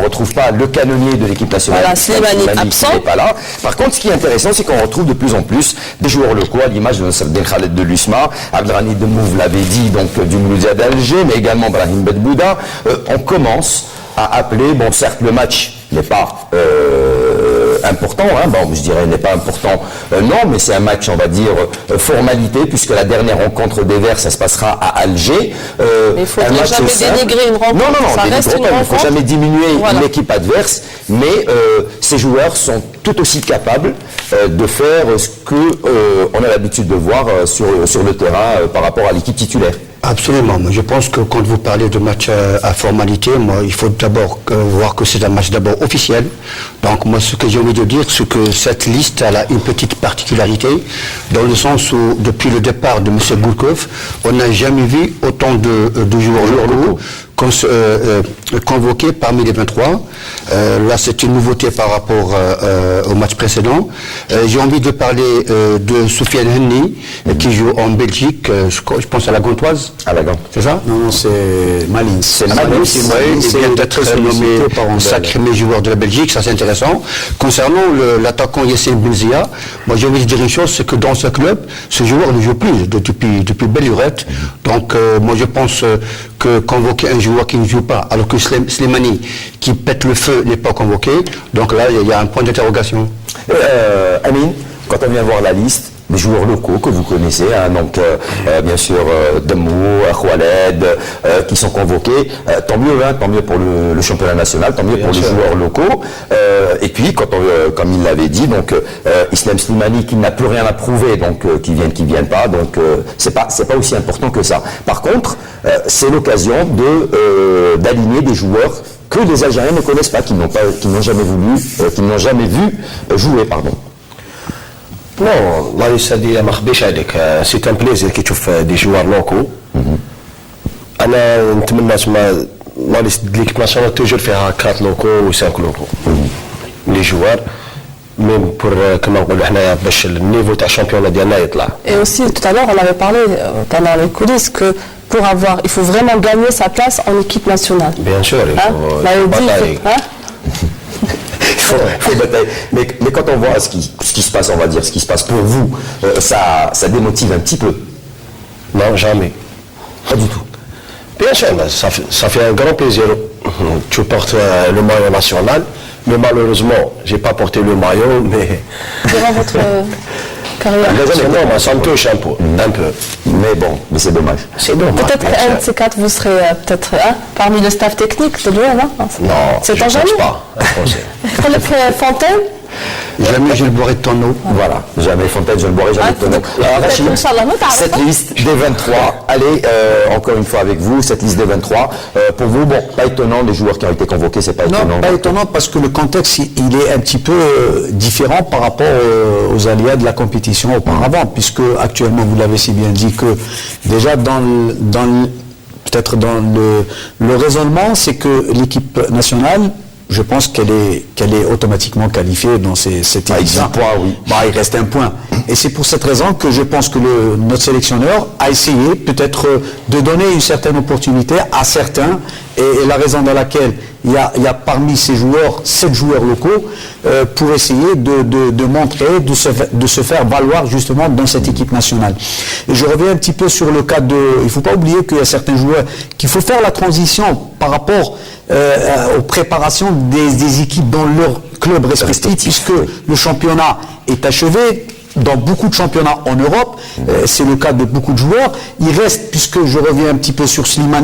on ne retrouve pas le canonnier de l'équipe nationale. Voilà, Slimani absent. Qui n'est pas là. Par contre, ce qui est intéressant, c'est qu'on retrouve de plus en plus des joueurs locaux, à l'image de Nasreddin Khaled de l'USMA, Abdelrani Demouf l'avait dit, donc du Mouloudia d'Alger, mais également Brahim Bedbouda. On commence à appeler, bon certes le match n'est pas important, hein, bon je dirais n'est pas important, non, mais c'est un match on va dire formalité, puisque la dernière rencontre des Verts ça se passera à Alger. Mais il ne faut jamais dénigrer une rencontre, ça reste une rencontre. Il ne faut jamais diminuer l'équipe adverse, mais ces joueurs sont tout aussi capables de faire ce qu'on a l'habitude de voir sur le terrain par rapport à l'équipe titulaire. Absolument. Je pense que quand vous parlez de match à formalité, moi, il faut d'abord voir que c'est un match d'abord officiel. Donc moi, ce que j'ai envie de dire, c'est que cette liste elle a une petite particularité, dans le sens où, depuis le départ de M. Gourcuff, on n'a jamais vu autant de joueurs locaux convoqués parmi les 23. Là, c'est une nouveauté par rapport au match précédent. J'ai envie de parler de Soufiane Henni, qui joue en Belgique, je pense à la Gantoise. À la Gante. C'est ça? Non, c'est Malines. C'est Malines, il vient d'être nommé sacré joueur de la Belgique, ça c'est intéressant. Concernant l'attaquant Yassine Benzia, moi j'ai envie de dire une chose, c'est que dans ce club, ce joueur ne joue plus depuis belle lurette. Donc moi je pense que convoquer un joueur qui ne joue pas, alors que Slimani, qui pète le feu, n'est pas convoqué, donc là il y a un point d'interrogation. Amine, quand on vient voir la liste, des joueurs locaux que vous connaissez, hein, donc bien sûr Demou, Khaled, qui sont convoqués, tant mieux pour le championnat national, tant mieux pour les joueurs locaux. Et puis, comme il l'avait dit, donc Islam Slimani qui n'a plus rien à prouver, donc qui viennent pas, donc c'est pas aussi important que ça. Par contre, c'est l'occasion d'aligner des joueurs que les Algériens ne connaissent pas, qui n'ont jamais vu jouer, pardon. Non, الله يسعدك ما نخبيش عليك سي ان بليزير كي تشوف دي جوار لوكو. انا نتمنى تما لا ليست ديال ليكيب ناسيونال توجور فيها 4 لوكو و 5 لوكو لي جوار ميم بور كما نقولوا حنايا باش النيفو تاع الشامبيون ديالنا يطلع. Et aussi tout à l'heure on avait parlé pendant les coulisses que il faut vraiment gagner sa place en équipe nationale. Bien sûr, il faut batailler. Il faut batailler. Mais quand on voit ce qui se passe, on va dire, ce qui se passe pour vous, ça démotive un petit peu? Non, jamais. Pas du tout. Bien sûr, ça fait un grand plaisir. Tu portes le maillot national, mais malheureusement, j'ai pas porté le maillot, mais... Durant votre carrière? Non, mais ça me touche un peu. Mais bon, mais c'est dommage. C'est dommage. Peut-être qu'un de ces quatre, vous serez peut-être parmi le staff technique de l'OM, hein? Non, c'est je ne pense pas. Fontaine? Jamais je ne boirai de ton eau. Voilà, jamais Fontaine, je ne boirai jamais de ton eau. Alors Rachid, cette liste des 23, allez, encore une fois avec vous, cette liste des 23, pour vous, bon, pas étonnant, les joueurs qui ont été convoqués, c'est pas étonnant. Non, pas étonnant parce que le contexte, il est un petit peu différent par rapport aux aléas de la compétition auparavant, puisque actuellement, vous l'avez si bien dit, que déjà peut-être dans le raisonnement, c'est que l'équipe nationale, je pense qu'elle est automatiquement qualifiée dans cette édition. Oui. Il reste un point. Et c'est pour cette raison que je pense que notre sélectionneur a essayé peut-être de donner une certaine opportunité à certains. Et la raison dans laquelle il y a parmi ces joueurs, 7 joueurs locaux, pour essayer de montrer, de se faire valoir justement dans cette équipe nationale. Et je reviens un petit peu sur le cas il ne faut pas oublier qu'il y a certains joueurs, qu'il faut faire la transition par rapport aux préparations des équipes dans leur club respectif, puisque le championnat est achevé. Dans beaucoup de championnats en Europe, c'est le cas de beaucoup de joueurs. Il reste, puisque je reviens un petit peu sur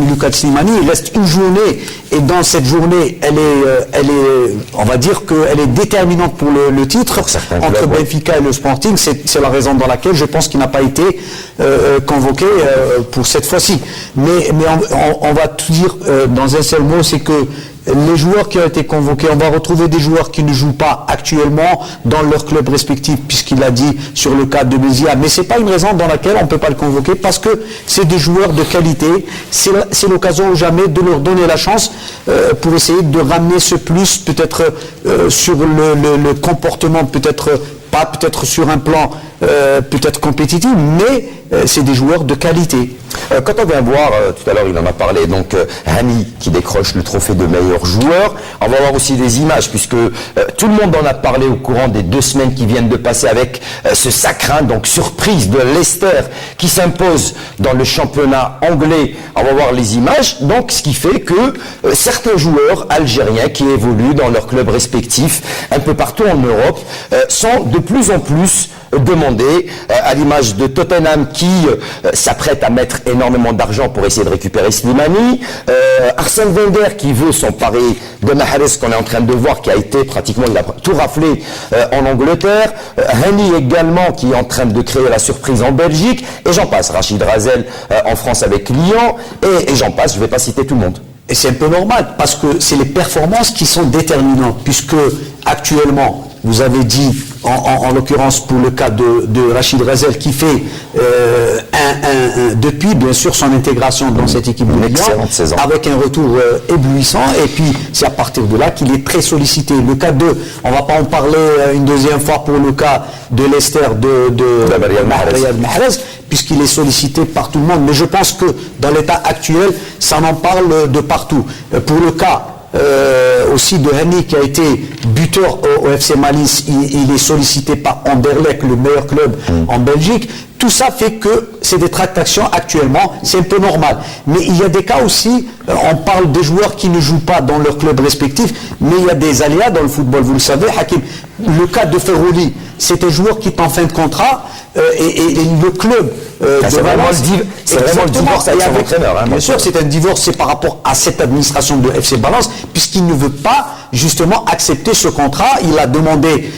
Lucas Slimani, il reste une journée, et dans cette journée, elle est, on va dire qu'elle est déterminante pour le titre entre Benfica et le Sporting. C'est la raison dans laquelle je pense qu'il n'a pas été convoqué pour cette fois-ci. Mais on va tout dire dans un seul mot, c'est que les joueurs qui ont été convoqués, on va retrouver des joueurs qui ne jouent pas actuellement dans leur club respectif, puisqu'il a dit sur le cas de Bézia, mais c'est pas une raison dans laquelle on ne peut pas le convoquer, parce que c'est des joueurs de qualité, c'est l'occasion ou jamais de leur donner la chance pour essayer de ramener ce plus peut-être sur le comportement peut-être pas peut-être sur un plan peut-être compétitif, mais c'est des joueurs de qualité. Quand on vient voir, tout à l'heure il en a parlé, donc Hani qui décroche le trophée de meilleur joueur, on va voir aussi des images, puisque tout le monde en a parlé au courant des 2 semaines qui viennent de passer avec ce sacre, donc surprise de Leicester qui s'impose dans le championnat anglais. On va voir les images, donc ce qui fait que certains joueurs algériens qui évoluent dans leurs clubs respectifs un peu partout en Europe sont de plus en plus demandés, à l'image de Tottenham qui s'apprête à mettre énormément d'argent pour essayer de récupérer Slimani, Arsène Wenger qui veut s'emparer de Mahrez qu'on est en train de voir, qui a été pratiquement, il a tout raflé en Angleterre, Hani également qui est en train de créer la surprise en Belgique, et j'en passe, Rachid Razel en France avec Lyon, et j'en passe, je ne vais pas citer tout le monde. Et c'est un peu normal, parce que c'est les performances qui sont déterminantes, puisque actuellement, vous avez dit, en l'occurrence pour le cas de Rachid Razel, qui fait depuis bien sûr son intégration dans cette équipe de Lyon, avec un retour éblouissant, et puis c'est à partir de là qu'il est très sollicité. Le cas de, on ne va pas en parler une deuxième fois pour le cas de Leicester de Riyad Mahrez, puisqu'il est sollicité par tout le monde, mais je pense que dans l'état actuel, ça en parle de partout. Pour le cas aussi de Hani qui a été buteur au FC Malice, il est sollicité par Anderlecht, le meilleur club en Belgique. Tout ça fait que c'est des tractations actuellement, c'est un peu normal. Mais il y a des cas aussi, on parle des joueurs qui ne jouent pas dans leur club respectif, mais il y a des aléas dans le football, vous le savez, Hakim. Le cas de Ferroli, c'est un joueur qui est en fin de contrat, et le club c'est vraiment le divorce avec son entraîneur. Bien sûr, c'est un divorce, c'est par rapport à cette administration de FC Valence, puisqu'il ne veut pas justement accepter ce contrat. Il a demandé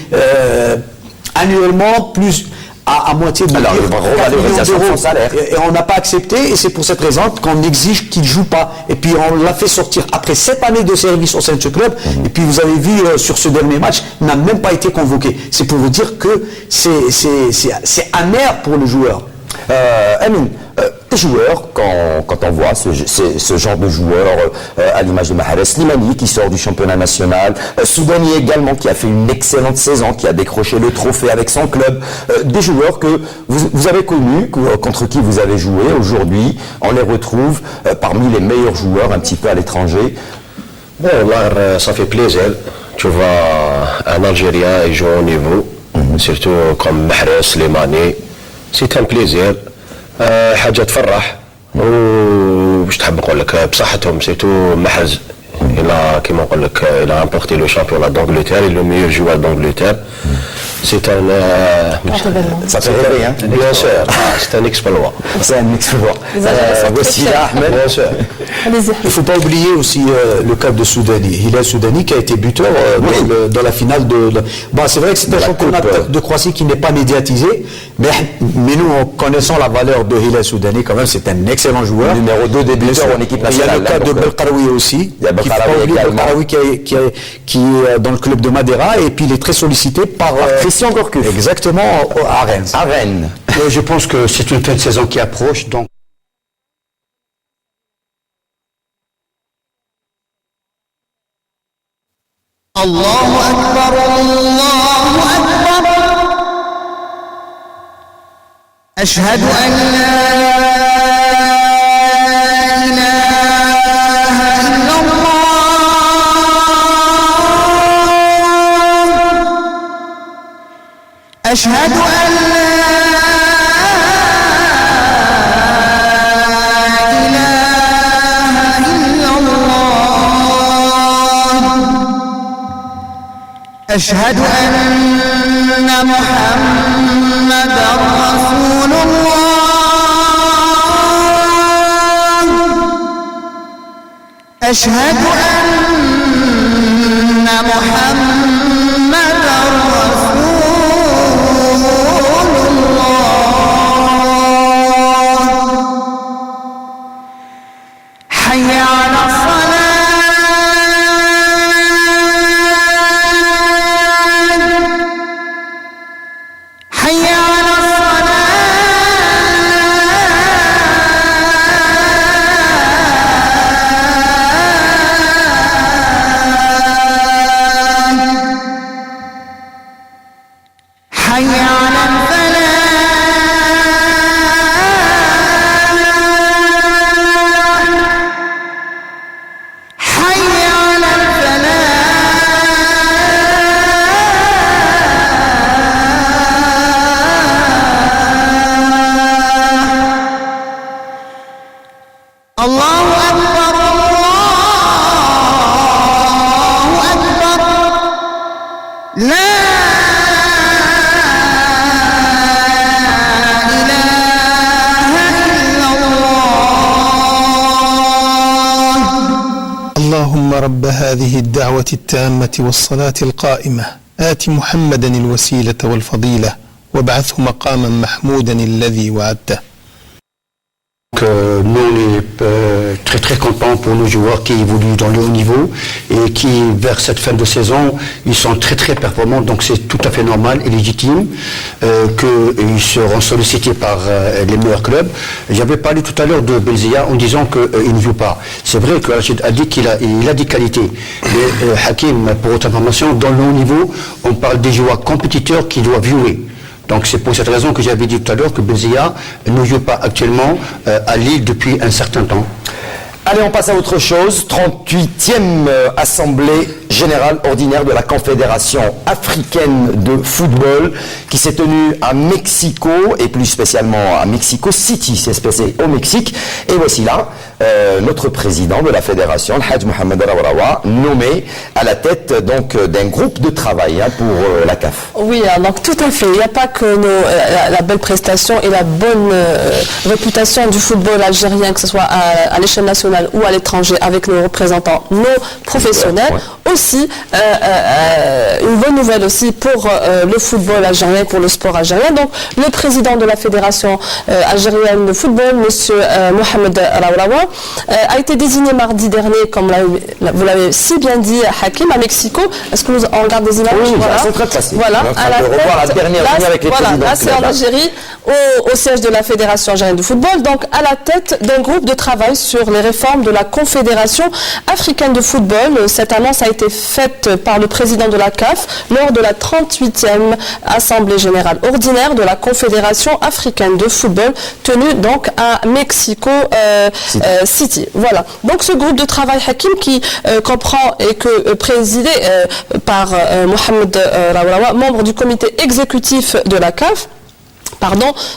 annuellement plus à moitié de son salaire. Et on n'a pas accepté, et c'est pour cette raison qu'on exige qu'il ne joue pas. Et puis on l'a fait sortir après 7 années de service au sein de ce club, et puis vous avez vu sur ce dernier match, il n'a même pas été convoqué. C'est pour vous dire que c'est amer pour le joueur. Amine, les joueurs, quand on voit ce genre de joueurs à l'image de Mahrez, Slimani qui sort du championnat national, Soudani également qui a fait une excellente saison, qui a décroché le trophée avec son club, des joueurs que vous avez connus, contre qui vous avez joué aujourd'hui, on les retrouve parmi les meilleurs joueurs un petit peu à l'étranger. Bon, là, ça fait plaisir. Tu vois un Algérien il joue au niveau, surtout comme Mahrez, Slimani. C'est un plaisir. حاجه تفرح وش تحب نقول لك بصحتهم سيتو محرز الى كيما نقول لك الى امبورتي لو شامبيون d'Angleterre لو ميور joueur d'Angleterre. C'est un ça fait rêver, hein. Bien sûr, c'est un exploit. C'est un exploit. Voici Ahmed. Bien sûr. Il ne faut pas oublier aussi le cas de Soudani. Hilal Soudani qui a été buteur dans la finale de... Bon, c'est vrai que c'est un championnat de Croatie qui n'est pas médiatisé, mais nous, en connaissant la valeur de Hilal Soudani, quand même, c'est un excellent joueur. Numéro 2 des buteurs en équipe nationale. Il y a le cas de Belkaraoui aussi. Il y a Belkaraoui qui est dans le club de Madeira, et puis il est très sollicité par... Christian Gourcuff. Exactement, à Rennes. À Rennes. Je pense que c'est une fin de saison qui approche, donc. Allahu Akbar, Allahu Akbar. Ashhadu an la أشهد أن لا إله إلا الله أشهد أن محمدًا رسول الله أشهد أن محمدًا رسول حي على الصلاة حي على الصلاة الدعوة التامة والصلاة القائمة آت محمدا الوسيلة والفضيلة وابعثه مقاما محمودا الذي وعدته. Nous, on est très très contents pour nos joueurs qui évoluent dans le haut niveau et qui, vers cette fin de saison, ils sont très très performants. Donc c'est tout à fait normal et légitime qu'ils seront sollicités par les meilleurs clubs. J'avais parlé tout à l'heure de Belzia en disant qu'il ne joue pas. C'est vrai que Rachid a dit qu'il a des qualités. Mais Hakim, pour votre information, dans le haut niveau, on parle des joueurs compétiteurs qui doivent jouer. Donc c'est pour cette raison que j'avais dit tout à l'heure que Belzia ne joue pas actuellement à Lille depuis un certain temps. Allez, on passe à autre chose. 38e Assemblée Générale Ordinaire de la Confédération Africaine de Football qui s'est tenue à Mexico et plus spécialement à Mexico City, c'est spécial au Mexique. Et voici là notre président de la fédération, Hadj Mohamed Rawraoua, nommé à la tête donc d'un groupe de travail pour la CAF. Oui, donc tout à fait. Il n'y a pas que la belle prestation et la bonne réputation du football algérien, que ce soit à l'échelle nationale ou à l'étranger, avec nos représentants, nos professionnels. Ouais. Aussi, une bonne nouvelle aussi pour le football algérien, pour le sport algérien. Donc, le président de la fédération algérienne de football, M. Mohamed Rawraoua, a été désigné mardi dernier, comme vous l'avez si bien dit, Hakim, à Mexico. Est-ce que on regarde des images? Oui, voilà. C'est très facile. Voilà, à la revoir la dernière ligne avec les présidents. Là, c'est en Algérie, au siège de la fédération algérienne de football, donc à la tête d'un groupe de travail sur les réformes de la Confédération africaine de football. Cette annonce a été faite par le président de la CAF lors de la 38e Assemblée Générale Ordinaire de la Confédération africaine de football tenue donc à Mexico City. Voilà. Donc ce groupe de travail Hakim qui comprend et que présidé par Mohamed Rawraoua, membre du comité exécutif de la CAF,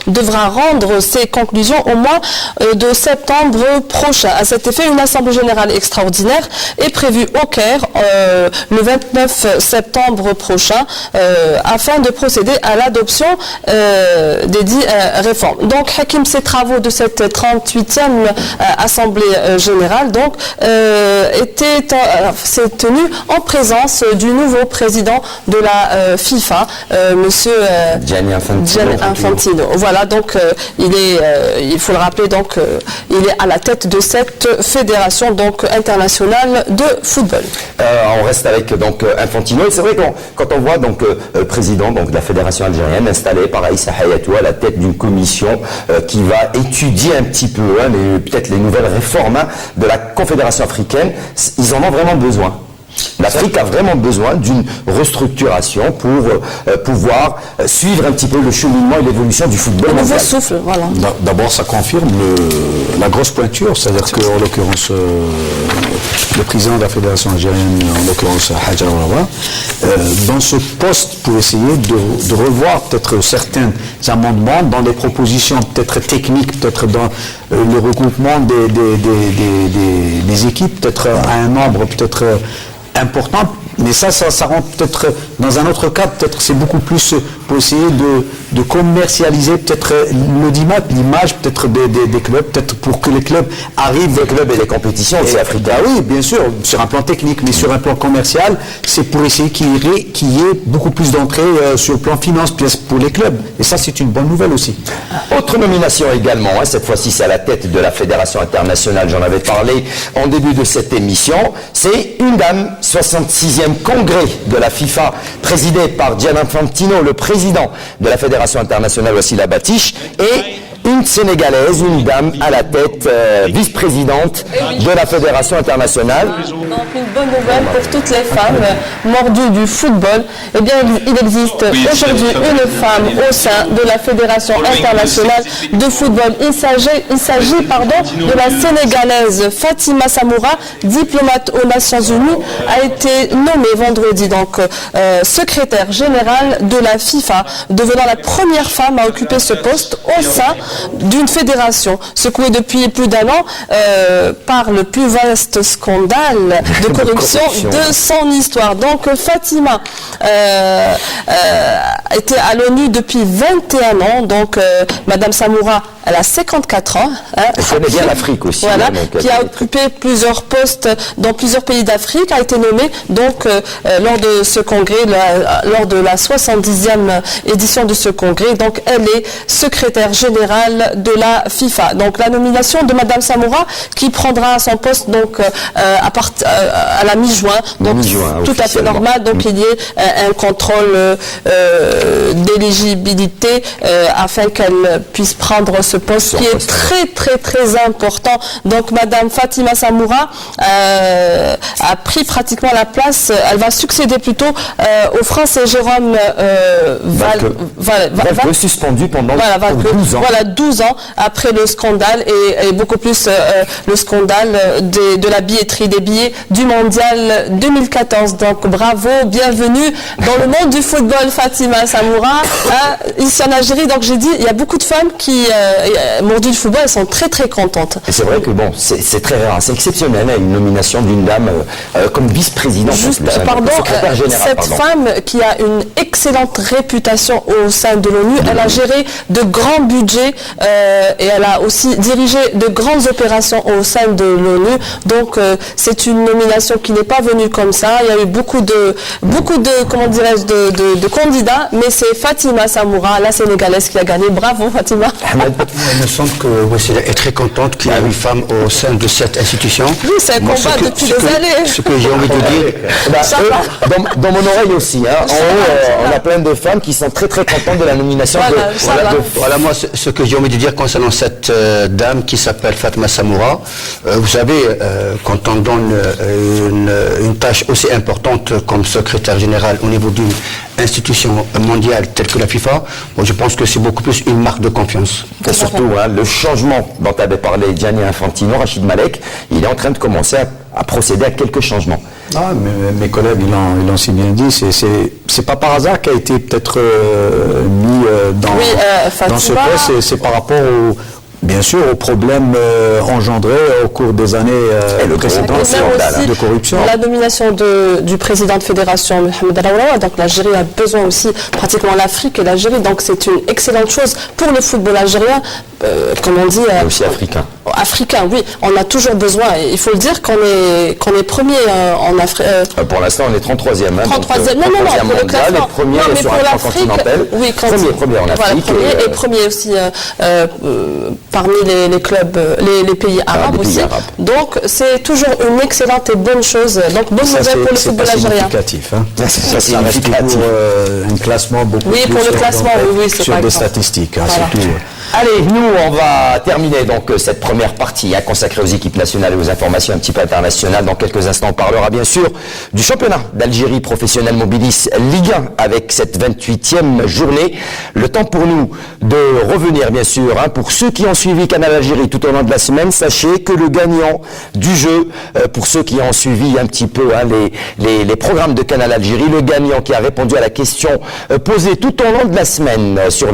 devra rendre ses conclusions au mois de septembre prochain. À cet effet, une assemblée générale extraordinaire est prévue au Caire le 29 septembre prochain afin de procéder à l'adoption des dix réformes. Donc, Hakim, ces travaux de cette 38e assemblée générale s'est tenu en présence du nouveau président de la FIFA, monsieur Gianni Infantino. Voilà, donc il faut le rappeler, donc il est à la tête de cette fédération donc internationale de football. On reste avec donc Infantino et c'est vrai que quand on voit donc le président donc de la fédération algérienne installé par Aïssa Hayatou à la tête d'une commission qui va étudier un petit peu peut-être les nouvelles réformes de la Confédération africaine, ils en ont vraiment besoin. L'Afrique a vraiment besoin d'une restructuration pour pouvoir suivre un petit peu le cheminement et l'évolution du football mondial. Souffle, voilà. D'abord, ça confirme la grosse pointure, c'est-à-dire qu'en l'occurrence, le président de la fédération algérienne, en l'occurrence Hadj Rawraoua, dans ce poste pour essayer de revoir peut-être certains amendements dans des propositions peut-être techniques, peut-être dans le regroupement des équipes, peut-être à un nombre peut-être important, mais ça rentre peut-être dans un autre cadre, peut-être c'est beaucoup plus pour essayer de commercialiser peut-être l'image peut-être des clubs, peut-être pour que les clubs arrivent. Les clubs et les compétitions aussi africaines. Oui, bien sûr, sur un plan technique, mais sur un plan commercial, c'est pour essayer qu'il y ait beaucoup plus d'entrées sur le plan finance pour les clubs. Et ça, c'est une bonne nouvelle aussi. Autre nomination également, cette fois-ci c'est à la tête de la Fédération internationale, j'en avais parlé en début de cette émission, c'est une dame, 66e congrès de la FIFA, présidé par Gianni Infantino, le président de la Fédération internationale Wassila Batiche, et une Sénégalaise, une dame à la tête, vice-présidente de la Fédération internationale. Donc une bonne nouvelle pour toutes les femmes mordues du football. Eh bien, il existe aujourd'hui une femme au sein de la Fédération internationale de football. Il s'agit de la Sénégalaise Fatima Samoura, diplomate aux Nations Unies, a été nommée vendredi donc secrétaire générale de la FIFA, devenant la première femme à occuper ce poste au sein d'une fédération secouée depuis plus d'1 an par le plus vaste scandale de corruption de son histoire. Donc Fatima était à l'ONU depuis 21 ans. Donc Madame Samoura, elle a 54 ans. Elle connaît bien l'Afrique aussi. Voilà, qui a occupé plusieurs postes dans plusieurs pays d'Afrique, a été nommée donc lors de ce congrès, lors de la 70e édition de ce congrès. Donc elle est secrétaire générale de la FIFA. Donc la nomination de Madame Samoura qui prendra son poste donc à la mi-juin. Donc tout à fait normal. Donc il y ait un contrôle d'éligibilité afin qu'elle puisse prendre ce poste qui est très très très important. Donc Madame Fatima Samoura a pris pratiquement la place, elle va succéder plutôt au Français Jérôme Valcke, suspendu pendant 12 ans. Voilà, 12 ans après le scandale et beaucoup plus le scandale de la billetterie des billets du Mondial 2014. Donc bravo, bienvenue dans le monde du football Fatima Samoura, ici en Algérie. Donc j'ai dit, il y a beaucoup de femmes qui, mordues du football, elles sont très très contentes. Et c'est vrai que bon, c'est très rare, c'est exceptionnel, une nomination d'une dame comme vice-présidente. Juste, cette femme qui a une excellente réputation au sein de l'ONU, elle a géré de grands budgets et elle a aussi dirigé de grandes opérations au sein de l'ONU. Donc c'est une nomination qui n'est pas venue comme ça. Il y a eu beaucoup de comment dirais-je de candidats, mais c'est Fatima Samoura, la Sénégalaise, qui a gagné. Bravo Fatima. Il me semble que Wassila est très contente qu'il y ait une femme au sein de cette institution. Oui, c'est un combat depuis des années. Ce que j'ai envie de dire. Dans mon oreille aussi, en haut, on a plein de femmes qui sont très très contentes de la nomination. Voilà, moi, ce que j'ai envie de dire concernant cette dame qui s'appelle Fatima Samoura, vous savez, quand on donne une tâche aussi importante comme secrétaire général au niveau d'une institution mondiale telle que la FIFA, moi, je pense que c'est beaucoup plus une marque de confiance. Et surtout, le changement dont avait parlé Gianni Infantino, Rachid Malek, il est en train de commencer à procéder à quelques changements. Mes collègues, ils l'ont si bien dit, c'est pas par hasard qu'a été peut-être mis dans ce poste, c'est par rapport bien sûr aux problèmes engendrés au cours des années précédentes de corruption. La nomination du président de fédération, Mohamed Al-Aouraoua, donc l'Algérie a besoin aussi, pratiquement l'Afrique et l'Algérie, donc c'est une excellente chose pour le football algérien, comme on dit. Aussi africain. Africain, oui, on a toujours besoin. Il faut le dire qu'on est premier en Afrique. Pour l'instant, on est 33e. 33e, non, pour le classement. Premier sur un plan continental. Oui, premier en Afrique. Voilà, et premier aussi parmi les clubs, les pays arabes aussi. Donc, c'est toujours une excellente et bonne chose. Donc, bonne nouvelle pour le football algérien. Ça significatif. Un classement beaucoup plus pour le classement, sur des statistiques. C'est tout. Allez, nous, on va terminer donc cette première partie consacrée aux équipes nationales et aux informations un petit peu internationales. Dans quelques instants, on parlera bien sûr du championnat d'Algérie professionnel Mobilis Ligue 1 avec cette 28e journée. Le temps pour nous de revenir bien sûr. Pour ceux qui ont suivi Canal Algérie tout au long de la semaine, sachez que le gagnant du jeu, pour ceux qui ont suivi un petit peu les programmes de Canal Algérie, le gagnant qui a répondu à la question posée tout au long de la semaine sur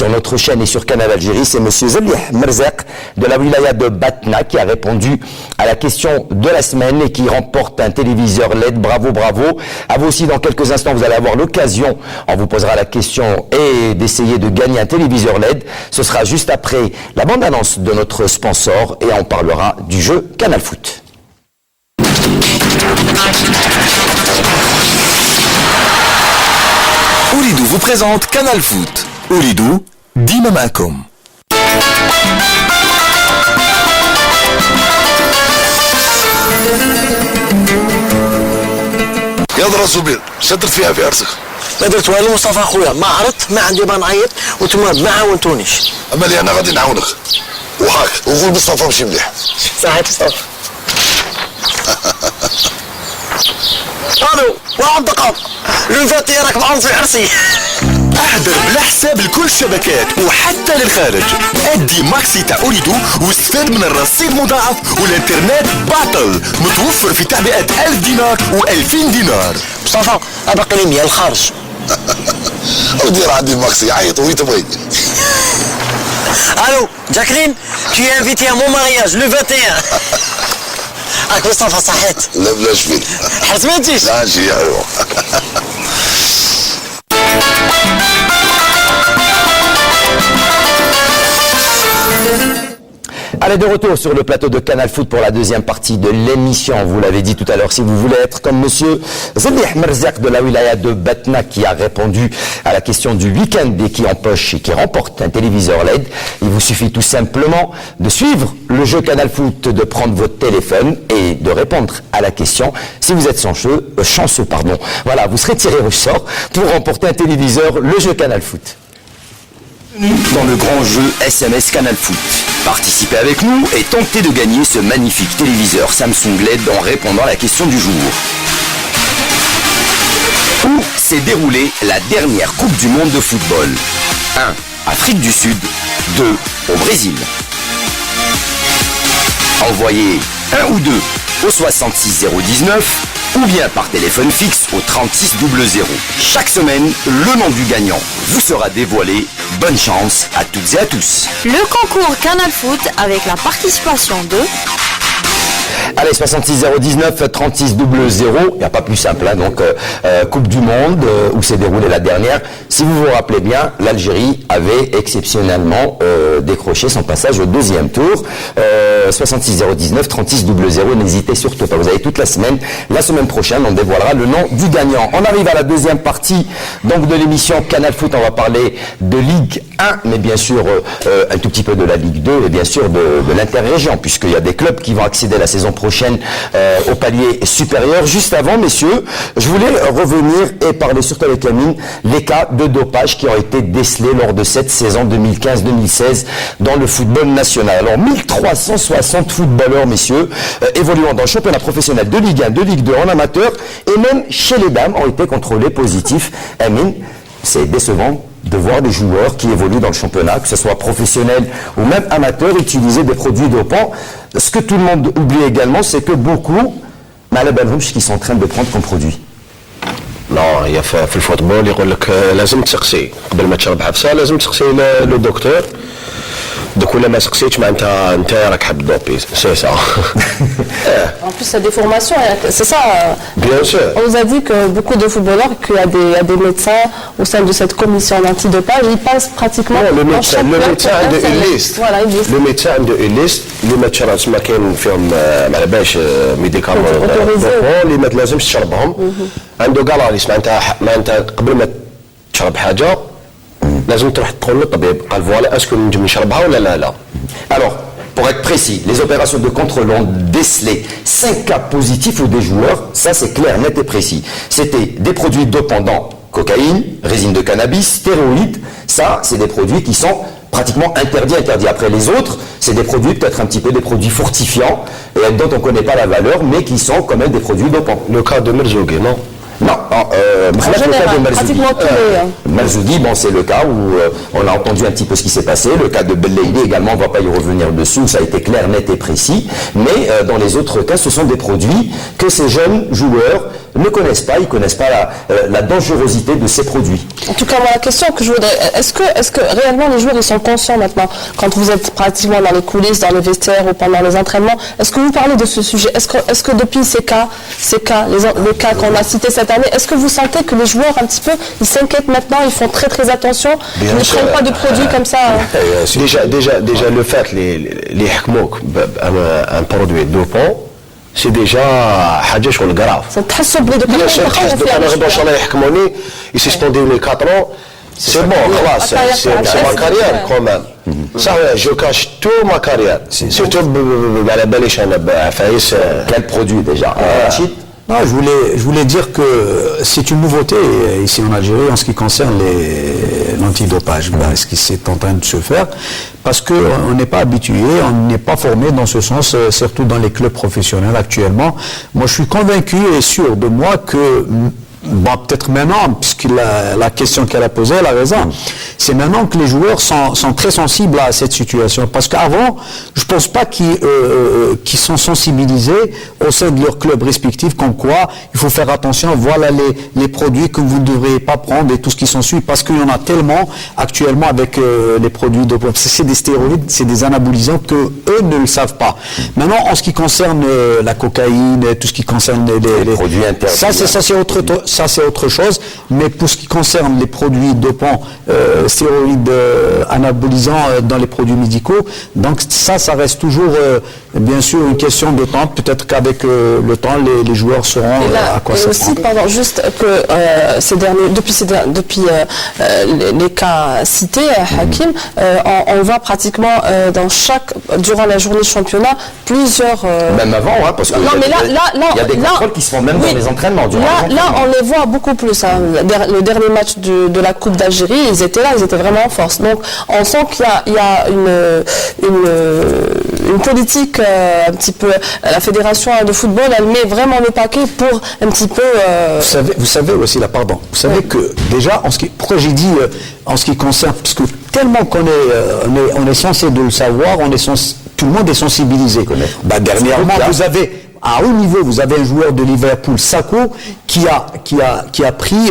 notre chaîne et sur Canal Algérie, c'est monsieur Zalih Merzek de la wilaya de Batna qui a répondu à la question de la semaine et qui remporte un téléviseur LED. Bravo, bravo. À vous aussi, dans quelques instants, vous allez avoir l'occasion, on vous posera la question et d'essayer de gagner un téléviseur LED. Ce sera juste après la bande-annonce de notre sponsor et on parlera du jeu Canal Foot. Oulidou vous présente Canal Foot. Oulidou, ديما معكم. يا درا زبير شدت فيها في عرسك. ما درت والو مصطفى خويا، ما عرضت، ما عندي بان نعيط وانتوما ما عاونتونيش. اما اللي انا غادي نعاونك وهاك وقول مصطفى ماشي مليح. صحيت مصطفى. الو واحد دقيقة لون فاتي راك معاون في عرسي. احضر بلا حساب لكل الشبكات وحتى للخارج. ادي ماكسي تاع اوريدو واستفاد من الرصيد مضاعف والانترنت باطل متوفر في تعبئة 1000 دينار و2000 دينار. مصطفى باقي لي 100 الخارج. ودير عندي ماكسي عيط وين تبغي. Allô, Jacqueline, tu es invitée à mon mariage le 21. راك مصطفى صحيت؟ لا بلاش فين. حسمتيش؟ لا شي حلوة. Allez, de retour sur le plateau de Canal Foot pour la deuxième partie de l'émission. Vous l'avez dit tout à l'heure, si vous voulez être comme monsieur Zebih Merzak de la wilaya de Batna qui a répondu à la question du week-end et qui empoche et qui remporte un téléviseur LED, il vous suffit tout simplement de suivre le jeu Canal Foot, de prendre votre téléphone et de répondre à la question. Si vous êtes chanceux, voilà, vous serez tiré au sort pour remporter un téléviseur, le jeu Canal Foot. Dans le grand jeu SMS Canal Foot. Participez avec nous et tentez de gagner ce magnifique téléviseur Samsung LED en répondant à la question du jour. Où s'est déroulée la dernière Coupe du Monde de football? 1. Afrique du Sud. 2. Au Brésil. Envoyez 1 ou 2 au 66019 ou bien par téléphone fixe au 3600. Chaque semaine, le nom du gagnant vous sera dévoilé. Bonne chance à toutes et à tous. Le concours Canal Foot avec la participation de... Allez, 66019 3600, il n'y a pas plus simple, hein, donc Coupe du Monde, où s'est déroulée la dernière. Si vous vous rappelez bien, l'Algérie avait exceptionnellement décroché son passage au deuxième tour. 66019 3600, n'hésitez surtout pas, vous avez toute la semaine. La semaine prochaine, on dévoilera le nom du gagnant. On arrive à la deuxième partie donc de l'émission Canal Foot, on va parler de Ligue 1, mais bien sûr un tout petit peu de la Ligue 2 et bien sûr de l'interrégion, puisqu'il y a des clubs qui vont accéder la saison prochaine au palier supérieur. Juste avant, messieurs, je voulais revenir et parler surtout avec Amine les cas de dopage qui ont été décelés lors de cette saison 2015-2016 dans le football national. Alors 1360 footballeurs, messieurs, évoluant dans le championnat professionnel de Ligue 1, de Ligue 2 en amateur et même chez les dames ont été contrôlés positifs. Amine, c'est décevant de voir des joueurs qui évoluent dans le championnat, que ce soit professionnel ou même amateur, utiliser des produits dopants. Ce que tout le monde oublie également, c'est que beaucoup, qui sont en train de prendre comme produit. Non, il y a في الفوتبول يقول لك لازم تسقسي قبل ما تشرب حفصه لازم تسقسي لو دكتور دوك ولا ما سقسيتش معناتها انت راك حاب دوبي سي سا. En plus, la déformation, c'est ça. Bien sûr. On nous a dit que beaucoup de footballeurs, qu'il y a des médecins au sein de cette commission d'antidopage, ils passent pratiquement. le médecin عنده une liste. Voilà, une liste. Le médecin عنده une liste اللي ما تشربش ما كاين فيهم ما على بالش ميديكامون اللي ما لازمش تشربهم. عنده كاع لا ليست معناتها قبل ما تشرب حاجه لازم تروح تقول للطبيب قال فوالا اسكو نجم نشربها ولا لا. Alors, pour être précis, les opérations de contrôle ont décelé 5 cas positifs ou des joueurs, ça c'est clair, net et précis. C'était des produits dopants, cocaïne, résine de cannabis, stéroïdes, ça c'est des produits qui sont pratiquement interdits. Après les autres, c'est des produits peut-être un petit peu des produits fortifiants et dont on ne connaît pas la valeur, mais qui sont quand même des produits dopants. Le cas de Merzougi, non? Non, en général, pratiquement tous les... Marzoudi, bon, c'est le cas où on a entendu un petit peu ce qui s'est passé. Le cas de Belleili également, on ne va pas y revenir dessus, ça a été clair, net et précis. Mais dans les autres cas, ce sont des produits que ces jeunes joueurs ne connaissent pas, ils ne connaissent pas la dangerosité de ces produits. En tout cas, moi, la question que je voudrais... Est-ce que réellement les joueurs ils sont conscients maintenant, quand vous êtes pratiquement dans les coulisses, dans les vestiaires ou pendant les entraînements, est-ce que vous parlez de ce sujet? Est-ce que depuis ces cas, le cas qu'on a cité cette année, est-ce que vous sentez que les joueurs un petit peu, ils s'inquiètent maintenant, ils font très très attention, ils ne prennent pas de produits comme ça? Déjà le fait les يحكموك un produit dopant c'est déjà حاجه شغل grave. تحسوا بلي دوك انا غدا ان شاء الله يحكموني يسسبونديوني 4 ans c'est bon خلاص c'est ma carrière quand même. Ça je cache tout ma carrière surtout على باليش انا بعفايس. Quel produit déjà? Non, je voulais dire que c'est une nouveauté ici en Algérie en ce qui concerne l'antidopage, ce qui est en train de se faire, parce qu'on n'est pas habitué, on n'est pas formé dans ce sens, surtout dans les clubs professionnels actuellement. Moi, je suis convaincu et sûr de moi que Bon, peut-être maintenant, puisque la question qu'elle a posée, elle a raison. C'est maintenant que les joueurs sont très sensibles à cette situation. Parce qu'avant, je ne pense pas qu'ils sont sensibilisés au sein de leur club respectif, comme quoi il faut faire attention, voilà les produits que vous ne devriez pas prendre et tout ce qui s'ensuit, parce qu'il y en a tellement actuellement avec les produits de... C'est des stéroïdes, c'est des anabolisants que eux ne le savent pas. Maintenant, en ce qui concerne la cocaïne, tout ce qui concerne les produits interdits, ça c'est autre chose, mais pour ce qui concerne les produits dopants, stéroïdes, anabolisants dans les produits médicaux, donc ça reste toujours bien sûr une question de temps. Peut-être qu'avec le temps, les joueurs sauront à quoi ça aussi, pardon, juste que depuis les cas cités, Hakim, on voit pratiquement durant la journée de championnat plusieurs... Même avant, parce que il y a des contrôles qui se font même dans les entraînements. Là, on les voit beaucoup plus. Hein. Le dernier match de la Coupe d'Algérie, ils étaient là, ils étaient vraiment en force. Donc, on sent qu'il y a une politique un petit peu. La fédération de football, elle met vraiment le paquet pour un petit peu. Vous savez aussi là, pardon. Vous savez que déjà, pourquoi j'ai dit en ce qui concerne, parce que tellement on est censé de le savoir, tout le monde est sensibilisé. Dernièrement, vous avez à haut niveau, vous avez un joueur de Liverpool, Sakho, qui a pris,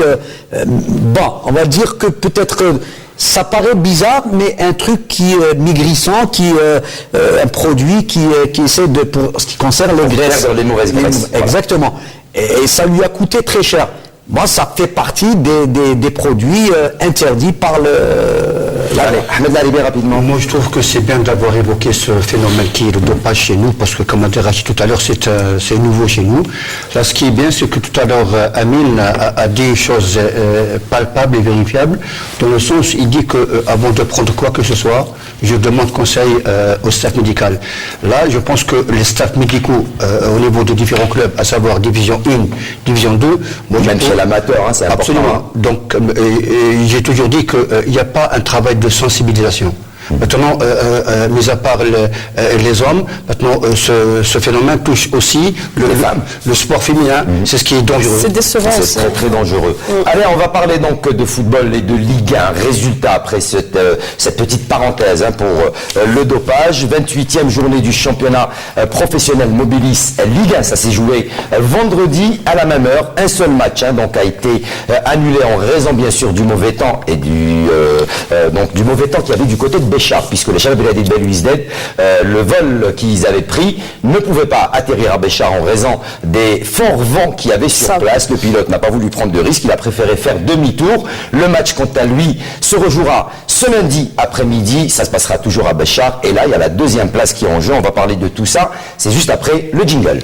on va dire que peut-être ça paraît bizarre, mais un truc qui est maigrissant, un produit qui essaie pour ce qui concerne les graisses. Les mauvaises graisses. Exactement. Et ça lui a coûté très cher. Moi, ça fait partie des produits interdits par Ahmed Laribé, rapidement. Moi, je trouve que c'est bien d'avoir évoqué ce phénomène qui est le dopage chez nous, parce que, comme a dit Rachid tout à l'heure, c'est nouveau chez nous. Là, ce qui est bien, c'est que tout à l'heure, Amine a dit une chose palpable et vérifiable, dans le sens, il dit qu'avant de prendre quoi que ce soit, je demande conseil au staff médical. Là, je pense que les staffs médicaux au niveau de différents clubs, à savoir Division 1, Division 2, même chez l'amateur, c'est important. Absolument. Donc, j'ai toujours dit qu'il n'y a pas un travail de sensibilisation. Maintenant, mis à part les hommes, maintenant ce phénomène touche aussi le sport féminin. C'est ce qui est dangereux. C'est décevant. C'est très très dangereux. Allez, on va parler donc de football et de Ligue 1. Résultat après cette petite parenthèse pour le dopage. 28e journée du championnat professionnel Mobilis Ligue 1. Ça s'est joué vendredi à la même heure. Un seul match donc a été annulé en raison bien sûr du mauvais temps et du mauvais temps qu'il y avait du côté de Béchar, puisque les Chalabela de Belouizdad, le vol qu'ils avaient pris ne pouvait pas atterrir à Béchar en raison des forts vents qu'il y avait sur place. Le pilote n'a pas voulu prendre de risque, il a préféré faire demi-tour. Le match, quant à lui, se rejouera ce lundi après-midi. Ça se passera toujours à Béchar. Et là, il y a la deuxième place qui est en jeu. On va parler de tout ça. C'est juste après le jingle.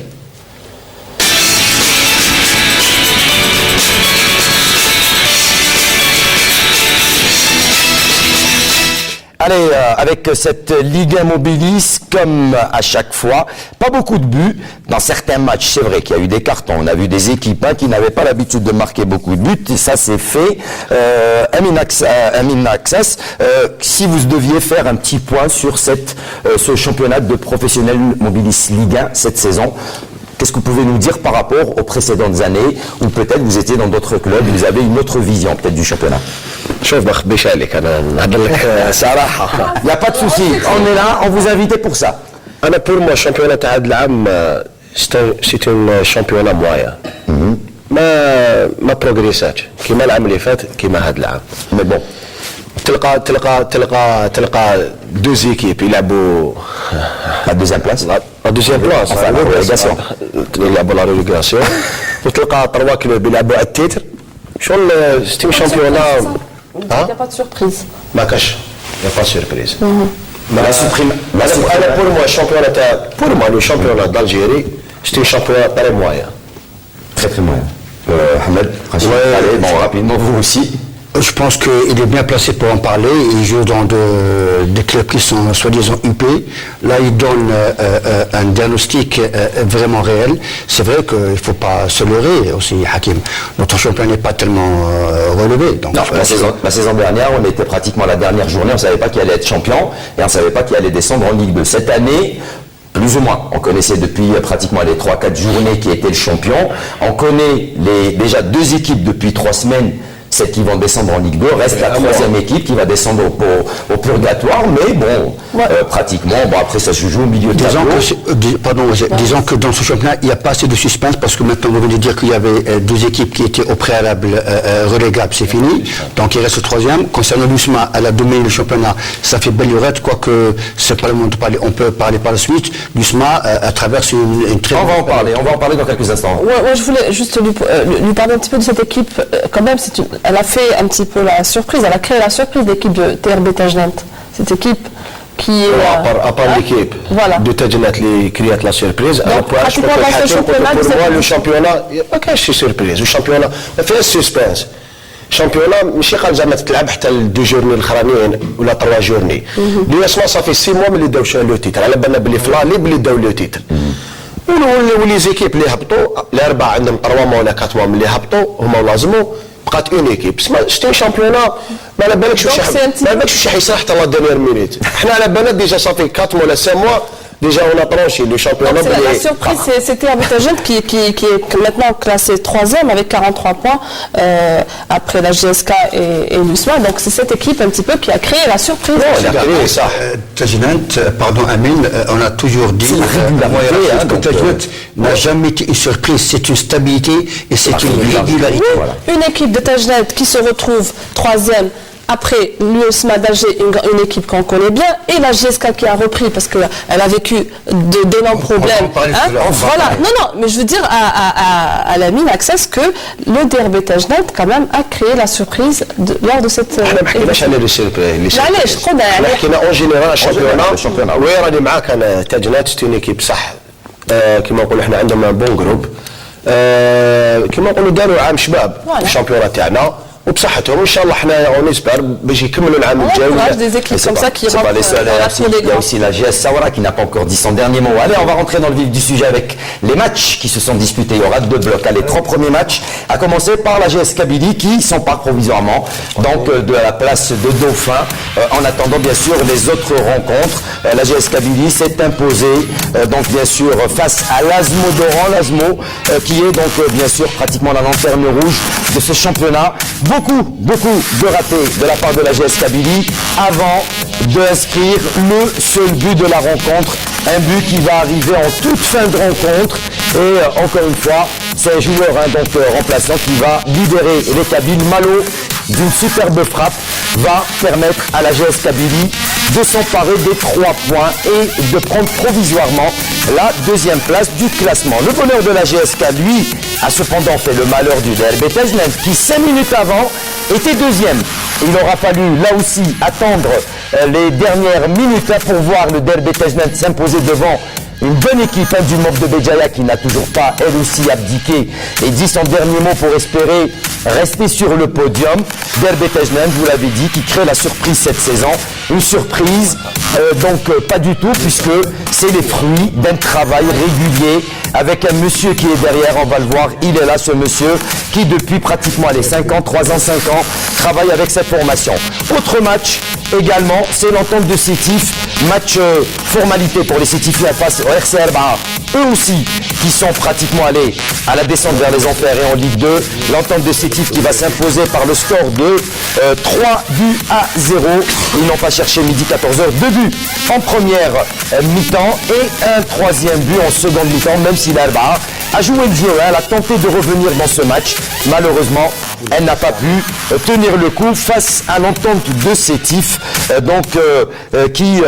Allez, avec cette Ligue 1 Mobilis, comme à chaque fois, pas beaucoup de buts. Dans certains matchs, c'est vrai qu'il y a eu des cartons. On a vu des équipes qui n'avaient pas l'habitude de marquer beaucoup de buts. Et ça, c'est fait. Amin Access, si vous deviez faire un petit point sur ce championnat de professionnel Mobilis Ligue 1 cette saison, qu'est-ce que vous pouvez nous dire par rapport aux précédentes années, ou peut-être vous étiez dans d'autres clubs, vous avez une autre vision peut-être du championnat? شوف ما نخبيش عليك انا نهضر لك صراحه. Il n'y a pas de souci, on est là, on vous a invité pour ça. انا بور مو الشامبيونات تاع هذا العام سي ان شامبيونا مويا ما بروغريساتش كيما العام اللي فات كيما هذا العام. مي بون تلقى دو زيكيب يلعبوا la deuxième place. La deuxième place, enfin, la relégation. يلعبوا لا ريليغاسيون وتلقى 3 كلوب يلعبوا على التيتر. شغل ستيم شامبيونا. Il n'y a pas de surprise. ما كاش يا با سيربريز. La supprime. انا بور موا الشامبيونا تاع بور موا لو شامبيونا d'Algérie ستيم شامبيونا تري مويا. Très très moyen. Ahmed, allez, bon, rapidement, vous aussi. Je pense qu'il est bien placé pour en parler. Il joue dans des clubs qui sont soi-disant UP. Là, il donne un diagnostic vraiment réel. C'est vrai qu'il ne faut pas se leurrer aussi, Hakim. Notre champion n'est pas tellement relevé. Donc, non, la saison dernière, on était pratiquement à la dernière journée. On ne savait pas qui allait être champion et on ne savait pas qui allait descendre en Ligue 2. Cette année, plus ou moins. On connaissait depuis pratiquement les 3-4 journées qui étaient le champion. On connaît déjà 2 équipes depuis 3 semaines, celles qui vont descendre en Ligue 2. Reste la 3e équipe qui va descendre au purgatoire, mais bon, pratiquement, après ça se joue au milieu de disons que dans ce championnat, il n'y a pas assez de suspense parce que maintenant, vous venez de dire qu'il y avait 2 équipes qui étaient au préalable relégables, c'est fini. Donc il reste le 3e. Concernant l'USMA, elle a dominé le championnat, ça fait belle lurette, quoique c'est pas le moment de parler, on peut parler par la suite. L'USMA traverse une très... On va en parler dans quelques instants. Ouais, je voulais juste lui parler un petit peu de cette équipe. Quand même, elle a fait un petit peu la surprise, elle a créé la surprise de l'équipe de TRB Tajnant. Cette équipe qui est... à part l'équipe de Tajnant qui crée la surprise, pour moi le championnat, il n'y a pas qu'une surprise. Le championnat, il fait un suspense. الشامبيونا ماشي قال زعما تتلعب حتى ل2 جورني الاخرانيين ولا 3 جورني. اليوسما صافي 6 موا ملي داو لو تيتر، على بالنا بلي فلالي بلي داو لو تيتر. ولي زيكيب اللي هبطوا الاربعه عندهم 3 موا ولا 4 موا ملي هبطوا هما لازموا بقات اون ايكيب. شتي شامبيونا ما على بالكش واش حيصير حتى لا دينيير مينيت. حنا على بالنا ديجا صافي 4 موا ولا 5 موا. Déjà, on a tranché le championnat. La surprise, c'était Tajnant qui est maintenant classé 3e avec 43 points après la GSK et l'USMA. Donc, c'est cette équipe un petit peu qui a créé la surprise. Tajnant, pardon Amine, on a toujours dit que Tajnant n'a jamais été une surprise. C'est une stabilité et c'est une régularité. Une équipe de Tajnant qui se retrouve 3e. Après l'USMA d'Alger, une équipe qu'on connaît bien, et la GSK qui a repris parce qu'elle a vécu d'énormes problèmes. Voilà. Non, mais je veux dire à la mine Access que le DRB Tajnant quand même a créé la surprise lors de cette. En général, الشامبيونا وين راني معاك انا تاجنات سي اون ايكيب صح كيما نقولوا احنا عندهم ان بون جروب كيما نقولوا داروا عام شباب الشامبيونا تاعنا وبصحتهم ان شاء الله حنا اون اسبر باش يكملوا العام الجاي. Il y a aussi la GS Saoura qui n'a pas encore dit son dernier mot. Allez, on va rentrer dans le vif du sujet avec les matchs qui se sont disputés. Il y aura 2 blocs. Les 3 premiers matchs, à commencer par la GS Kabylie qui s'empare provisoirement donc de la place de Dauphin en attendant bien sûr les autres rencontres. La GS Kabylie s'est imposée donc bien sûr face à l'Azmo d'Oran, l'Azmo qui est donc bien sûr pratiquement la lanterne rouge de ce championnat. Beaucoup de ratés de la part de la GS Kabylie avant d'inscrire le seul but de la rencontre, un but qui va arriver en toute fin de rencontre et encore une fois c'est un joueur donc remplaçant qui va libérer les Kabyles. Malo d'une superbe frappe va permettre à la GS Kabylie de s'emparer des 3 points et de prendre provisoirement la 2e place du classement. Le bonheur de la GSK, lui, a cependant fait le malheur du DRB Tajnant qui 5 minutes avant était 2e. Il aura fallu là aussi attendre les dernières minutes pour voir le DRB Tajnant s'imposer devant une bonne équipe du MOB de Béjaïa qui n'a toujours pas elle aussi abdiqué et dit son dernier mot pour espérer rester sur le podium. DRB Tajnant, vous l'avez dit, qui crée la surprise cette saison. Une surprise, donc pas du tout, puisque c'est les fruits d'un travail régulier avec un monsieur qui est derrière, on va le voir, il est là ce monsieur, qui depuis pratiquement les 5 ans, 3 ans, 5 ans, travaille avec cette formation. Autre match également, c'est l'entente de Sétif, match formalité pour les Sétifiens face au RC Arba'a, eux aussi qui sont pratiquement allés à la descente vers les enfers et en Ligue 2. L'entente de Sétif qui va s'imposer par le score de 3 buts à 0. Ils n'ont pas cherché midi 14h, 2 buts en première mi-temps et un 3e but en seconde mi-temps, même si l'Arba'a a joué le jeu, elle a tenté de revenir dans ce match. Malheureusement, elle n'a pas pu tenir le coup face à l'entente de Sétif, qui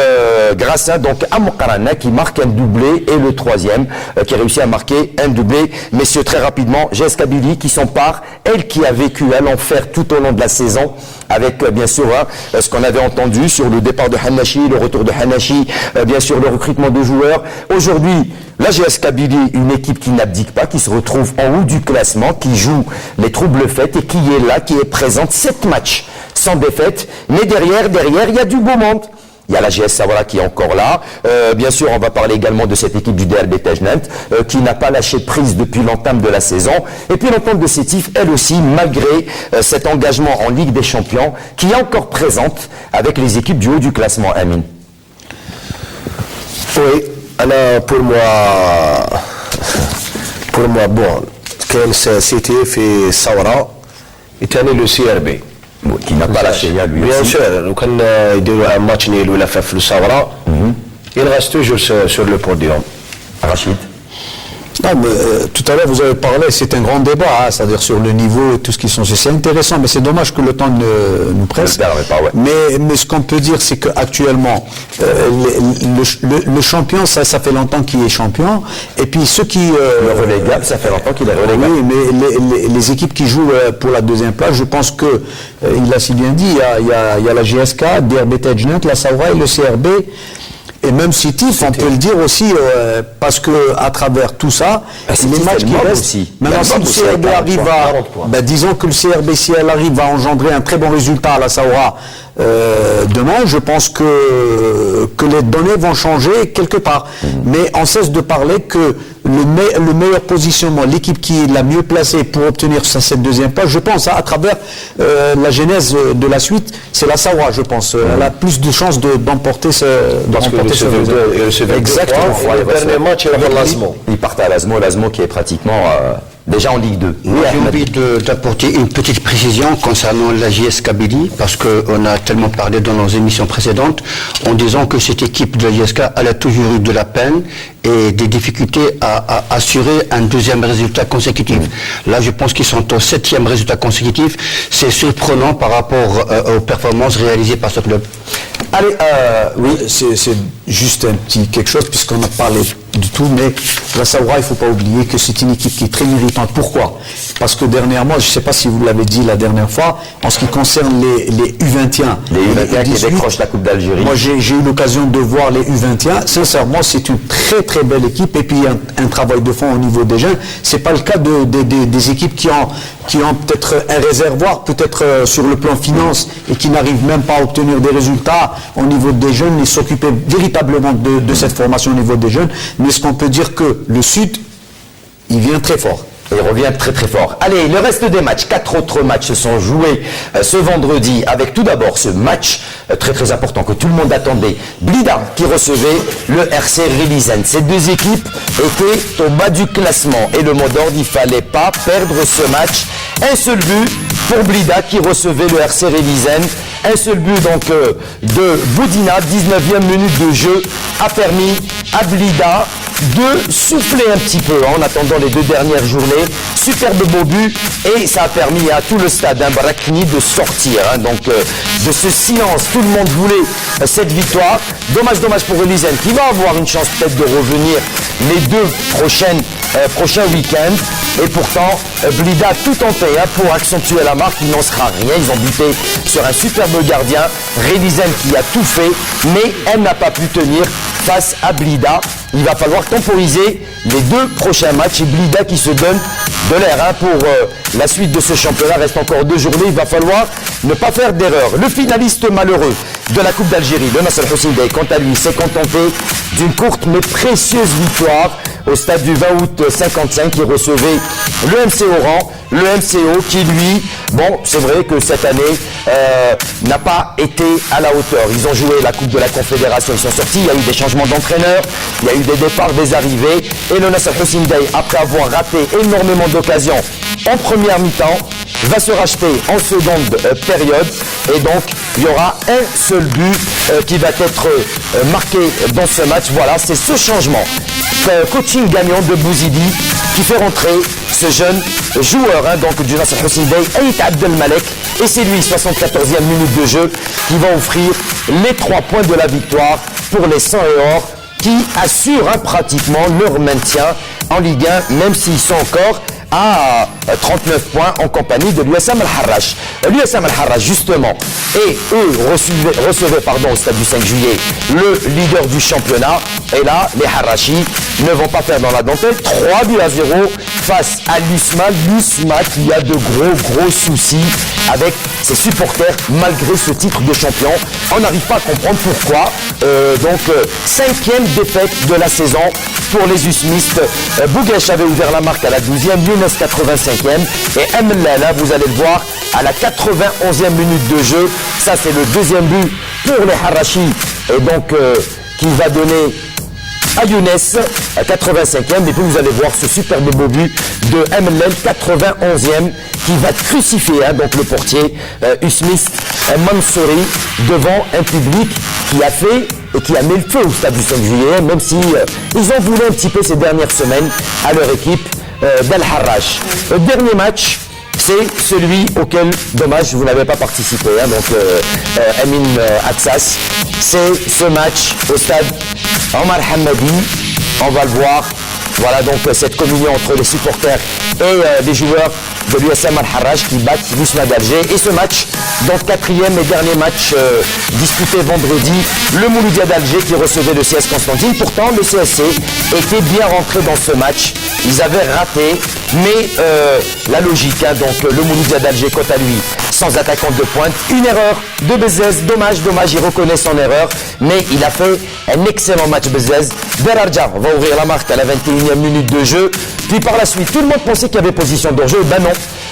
grâce à Amoukarana qui marque un doublé et le 3e qui a réussi à marquer un doublé. Messieurs, très rapidement, GS Kabylie qui s'empare, elle qui a vécu un enfer tout au long de la saison avec bien sûr ce qu'on avait entendu sur le départ de Hanashi, le retour de Hanashi, bien sûr le recrutement de joueurs. Aujourd'hui, la GS Kabylie, une équipe qui n'abdique pas, qui se retrouve en haut du classement, qui joue les troubles faits et qui est là, qui est présente 7 matchs sans défaite. Mais derrière, il y a du beau monde. Il y a la GS Saoura qui est encore là. Bien sûr, on va parler également de cette équipe du DRB Tajnant qui n'a pas lâché prise depuis l'entame de la saison. Et puis l'entente de Sétif, elle aussi, malgré cet engagement en Ligue des Champions, qui est encore présente avec les équipes du haut du classement. Amine. Oui. pour moi bon كان سيتي في الثوره الثاني لو سي ار بي qui n'a pas lâché lui bien aussi. sûr لو كان يديروا ان ماتش نيل ولا في الثوره il reste toujours sur le podium. Rachid. Non, mais, tout à l'heure, vous avez parlé, c'est un grand débat, hein, c'est-à-dire sur le niveau et tout ce qui sont. C'est intéressant, mais c'est dommage que le temps nous presse. Pas, ouais. Mais ce qu'on peut dire, c'est qu'actuellement, le champion, ça fait longtemps qu'il est champion. Et puis ceux qui. Le relégable, ça fait longtemps qu'il est relégable. Oui, mais les équipes qui jouent pour la deuxième place, je pense que, il l'a si bien dit, il y a la GSK, DRB Tejnet, la Saoura et le CRB. Et même Sétif, on peut le dire aussi, parce que à travers tout ça, les matchs qui restent, aussi. maintenant si le CRB arrive à, disons que le CRB, si elle arrive à engendrer un très bon résultat à la Saoura demain, je pense que les données vont changer quelque part. Mais on cesse de parler que le meilleur positionnement, l'équipe qui est la mieux placée pour obtenir cette deuxième place, je pense, à travers la genèse de la suite, c'est la Saoura, je pense. Elle a plus de chances d'emporter ce Exactement. Le dernier match, il partent à l'Asmo qui est pratiquement déjà en Ligue 2. Oui, j'ai envie d'apporter une petite précision concernant la JS Kabylie, parce qu'on a tellement parlé dans nos émissions précédentes, en disant que cette équipe de la JSK, elle a toujours eu de la peine et des difficultés à assurer un deuxième résultat consécutif. Là, je pense qu'ils sont au 7e résultat consécutif. C'est surprenant par rapport aux performances réalisées par ce club. Allez, oui, c'est juste un petit quelque chose, puisqu'on a parlé du tout, mais la Saoura, il ne faut pas oublier que c'est une équipe qui est très méritante. Pourquoi? Parce que dernièrement, je ne sais pas si vous l'avez dit la dernière fois, en ce qui concerne les U21. Les U21 qui décrochent la Coupe d'Algérie. Moi, j'ai eu l'occasion de voir les U21. Sincèrement, c'est une très très belle équipe, et puis il y a un travail de fond au niveau des jeunes. C'est pas le cas des équipes qui ont peut-être un réservoir, peut-être sur le plan finance, et qui n'arrivent même pas à obtenir des résultats au niveau des jeunes, et s'occuper véritablement de cette formation au niveau des jeunes. Mais ce qu'on peut dire que le Sud, il vient très fort. Il revient très très fort. Allez, le reste des matchs, 4 autres matchs se sont joués ce vendredi, avec tout d'abord ce match très très important que tout le monde attendait. Blida qui recevait le RC Rélizen. Ces deux équipes étaient au bas du classement et le mot d'ordre, il ne fallait pas perdre ce match. Un seul but pour Blida qui recevait le RC Rélizen. Un seul but donc de Boudina, 19e minute de jeu, a permis à Blida de souffler un petit peu en attendant les 2 dernières journées. Superbe beau but, et ça a permis à tout le stade Barakni de sortir donc de ce silence. Tout le monde voulait cette victoire. Dommage pour Rélizen qui va avoir une chance peut-être de revenir les 2 prochains week-ends. Et pourtant, Blida a tout tenté pour accentuer la marque. Il n'en sera rien. Ils ont buté sur un superbe gardien. Rélizen qui a tout fait, mais elle n'a pas pu tenir face à Blida. Il va falloir temporiser les 2 prochains matchs. Et Blida qui se donne de l'air pour la suite de ce championnat. Reste encore 2 journées. Il va falloir ne pas faire d'erreur. Le finaliste malheureux de la Coupe d'Algérie, le Nasser Hussein Bey, quant à lui, s'est contenté d'une courte mais précieuse victoire au stade du 20 août 55 qui recevait le MC Oran. Le MCO qui lui, bon, c'est vrai que cette année n'a pas été à la hauteur. Ils ont joué la Coupe de la Confédération, ils sont sortis, il y a eu des changements d'entraîneurs, il y a eu des départs, des arrivées, et le Nasser Hussein Bey, après avoir raté énormément d'occasions en première mi-temps, va se racheter en seconde période, et donc il y aura un seul but qui va être marqué dans ce match. Voilà, c'est ce changement. Coaching gagnant de Bouzidi qui fait rentrer ce jeune joueur donc du Nasser Hussein Bey, Aït Abdelmalek, et c'est lui, 74e minute de jeu, qui va offrir les 3 points de la victoire pour les 100 et or qui assurent pratiquement leur maintien en Ligue 1, même s'ils sont encore à 39 points en compagnie de l'USM Al-Harrach. L'USM Al-Harrach, justement, et eux recevaient au stade du 5 juillet le leader du championnat. Et là, les Harrachis ne vont pas faire dans la dentelle. 3-0 face à l'USMA. L'USMA qui a de gros soucis avec ses supporters malgré ce titre de champion. On n'arrive pas à comprendre pourquoi. Donc, 5e défaite de la saison pour les usmistes. Bouguesh avait ouvert la marque à la 12e, Younes 85e et Mlala, vous allez le voir, à la 91e minute de jeu. Ça, c'est le 2e but pour les Harrachis, et donc qui va donner à Younes, à 85e. Et puis vous allez voir ce superbe beau but de MLL, 91e, qui va crucifier donc le portier Usmis Mansouri devant un public qui a fait et qui a mis le feu au stade du 5 juillet, même si ils ont voulu un petit peu ces dernières semaines à leur équipe d'Al Harrach. Le dernier match, c'est celui auquel, dommage, vous n'avez pas participé, donc Amin Aksas. C'est ce match au stade Omar Hamadi. On va le voir. Voilà donc cette communion entre les supporters et les joueurs de l'USM Al Harrach qui battent l'USMA d'Alger. Et ce match, donc quatrième et dernier match disputé vendredi, le Mouloudia d'Alger qui recevait le CS Constantine. Pourtant, le CSC était bien rentré dans ce match. Ils avaient raté, mais la logique, donc le Mouloudia d'Alger, quant à lui, sans attaquant de pointe. Une erreur de Bezzez, dommage, il reconnaît son erreur, mais il a fait un excellent match Bezzez. Berarja va ouvrir la marque à la 21e minute de jeu. Puis par la suite, tout le monde pensait qu'il y avait position d'hors-jeu.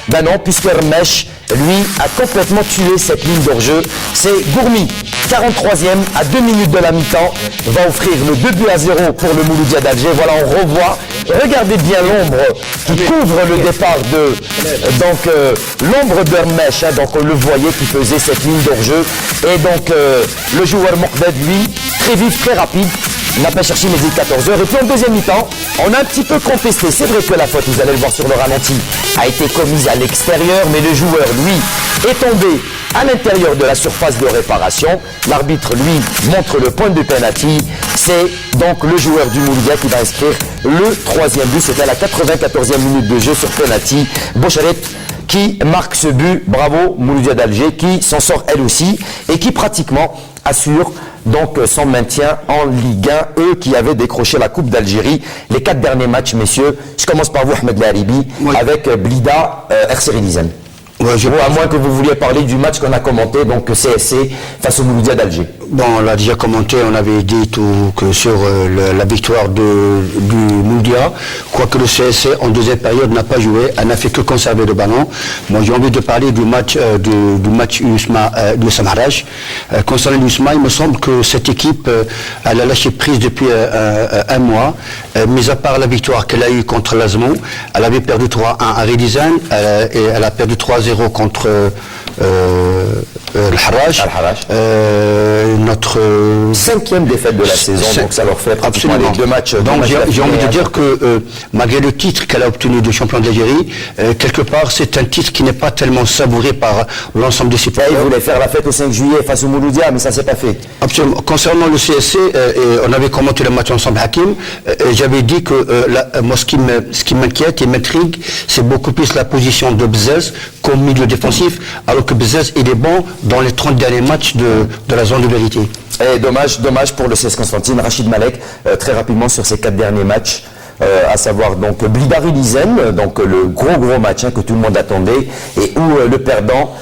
Ben non, puisque Hermèche, lui, a complètement tué cette ligne d'hors-jeu. C'est Gourmi, 43e, à 2 minutes de la mi-temps, va offrir le 2-0 pour le Mouloudia d'Alger. Voilà, on revoit. Regardez bien l'ombre qui couvre le départ de l'ombre d'Hermèche. Donc on le voyait qui faisait cette ligne d'hors-jeu. Et donc le joueur Mokhbed, lui, très vif, très rapide. Il n'a pas cherché mais il est 14h. Et puis en deuxième mi-temps, on a un petit peu contesté. C'est vrai que la faute, vous allez le voir sur le ralenti, a été commise à l'extérieur, mais le joueur, lui, est tombé à l'intérieur de la surface de réparation. L'arbitre, lui, montre le point de penalty. C'est donc le joueur du Mouloudia qui va inscrire le troisième but. C'était à la 94e minute de jeu sur penalty. Boucharet qui marque ce but. Bravo, Mouloudia d'Alger, qui s'en sort elle aussi et qui pratiquement assure donc son maintien en Ligue 1, eux qui avaient décroché la Coupe d'Algérie. Les 4 derniers matchs, messieurs, je commence par vous, Ahmed Laribi, avec Blida, RC Relizane. À moins que vous vouliez parler du match qu'on a commenté, donc CSC face au Mouloudia d'Alger. Bon, on l'a déjà commenté, on avait dit tout que sur la victoire du Mouloudia, quoique le CSC en deuxième période n'a pas joué, elle n'a fait que conserver le ballon. Moi j'ai envie de parler du match USMA Harrach. Concernant l'USMA, il me semble que cette équipe, elle a lâché prise depuis un mois, mis à part la victoire qu'elle a eue contre l'Azmou, elle avait perdu 3-1 à Relizane et elle a perdu 3-0 contre le Harrach. Notre 5e défaite de la saison, donc ça leur fait pratiquement les 2 matchs. Donc j'ai envie de dire que malgré le titre qu'elle a obtenu de champion d'Algérie, quelque part c'est un titre qui n'est pas tellement savouré par l'ensemble des supporters. Ils voulaient faire la fête au 5 juillet face au Mouloudia, mais ça s'est pas fait. Absolument. Concernant le CSC, on avait commenté le match ensemble, Hakim, j'avais dit que moi ce qui m'inquiète et m'intrigue, c'est beaucoup plus la position de Bezzez comme milieu défensif, alors que Bezzez il est bon dans les 30 derniers matchs de la zone de vérité. Et dommage pour le CS Constantine. Rachid Malek, très rapidement sur ces 4 derniers matchs, à savoir donc Blida Relizane, donc le gros match que tout le monde attendait et où le perdant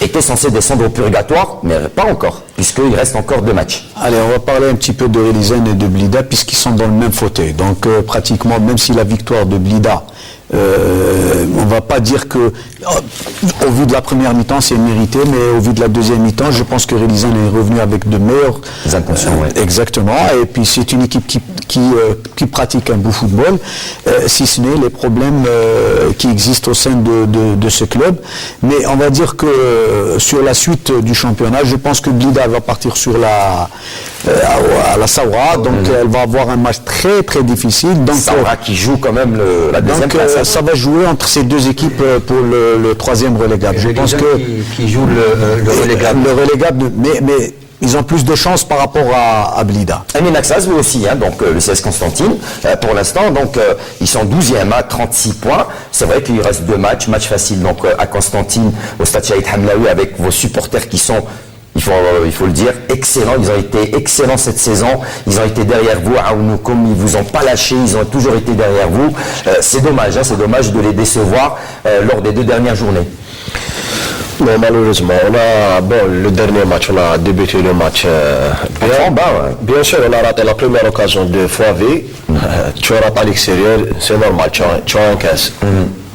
était censé descendre au purgatoire, mais pas encore, puisqu'il reste encore 2 matchs. Allez, on va parler un petit peu de Relizane et de Blida, puisqu'ils sont dans le même fauteuil. Donc pratiquement, même si la victoire de Blida, on ne va pas dire que, au vu de la première mi-temps, c'est mérité, mais au vu de la deuxième mi-temps, je pense que Relizane est revenu avec de meilleures intentions. Exactement, et puis c'est une équipe qui pratique un beau football, si ce n'est les problèmes qui existent au sein de ce club. Mais on va dire que sur la suite du championnat, je pense que Blida va partir sur à la Saoura, donc elle va avoir un match très difficile. Donc Saoura qui joue quand même la deuxième place. Ça va jouer entre ces 2 équipes pour le 3e relégable. Je pense que qui joue le relégable. Le relégable, mais ils ont plus de chance par rapport à Blida. Amin Aksas, vous aussi, donc le CS Constantine, pour l'instant, donc ils sont 12e à 36 points. C'est vrai qu'il reste 2 matchs faciles donc à Constantine, au stade Shahid Hamlaoui, avec vos supporters qui sont, il faut le dire, excellents. Ils ont été excellents cette saison. Ils ont été derrière vous à Aounoukoum. Ils vous ont pas lâché. Ils ont toujours été derrière vous. C'est dommage, c'est dommage de les décevoir lors des 2 dernières journées. Non, malheureusement, le dernier match, on a débuté le match bien sûr, on a raté la première occasion de Foivé. Tu rates à l'extérieur, c'est normal, tu as un casse.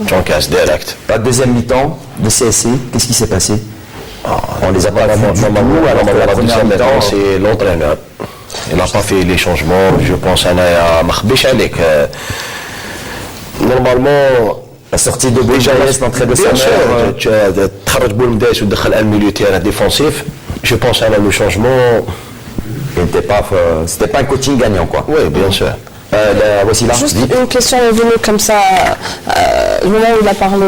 Tu as un casse direct. La deuxième mi-temps de CSC, qu'est-ce qui s'est passé? On les a pas vus du tout, alors la deuxième mi-temps, c'est l'entraîneur. Il n'a pas fait les changements, je pense à normalement, la sortie de Boujaïs, l'entrée de sa mère. Tu as Kharaj Boulmdes ou Dakhal un milieu terrain défensif. Je pense à le changement. C'était pas un coaching gagnant, quoi. Oui, bien sûr. Voici là. Juste une question est venue comme ça, le moment où il a parlé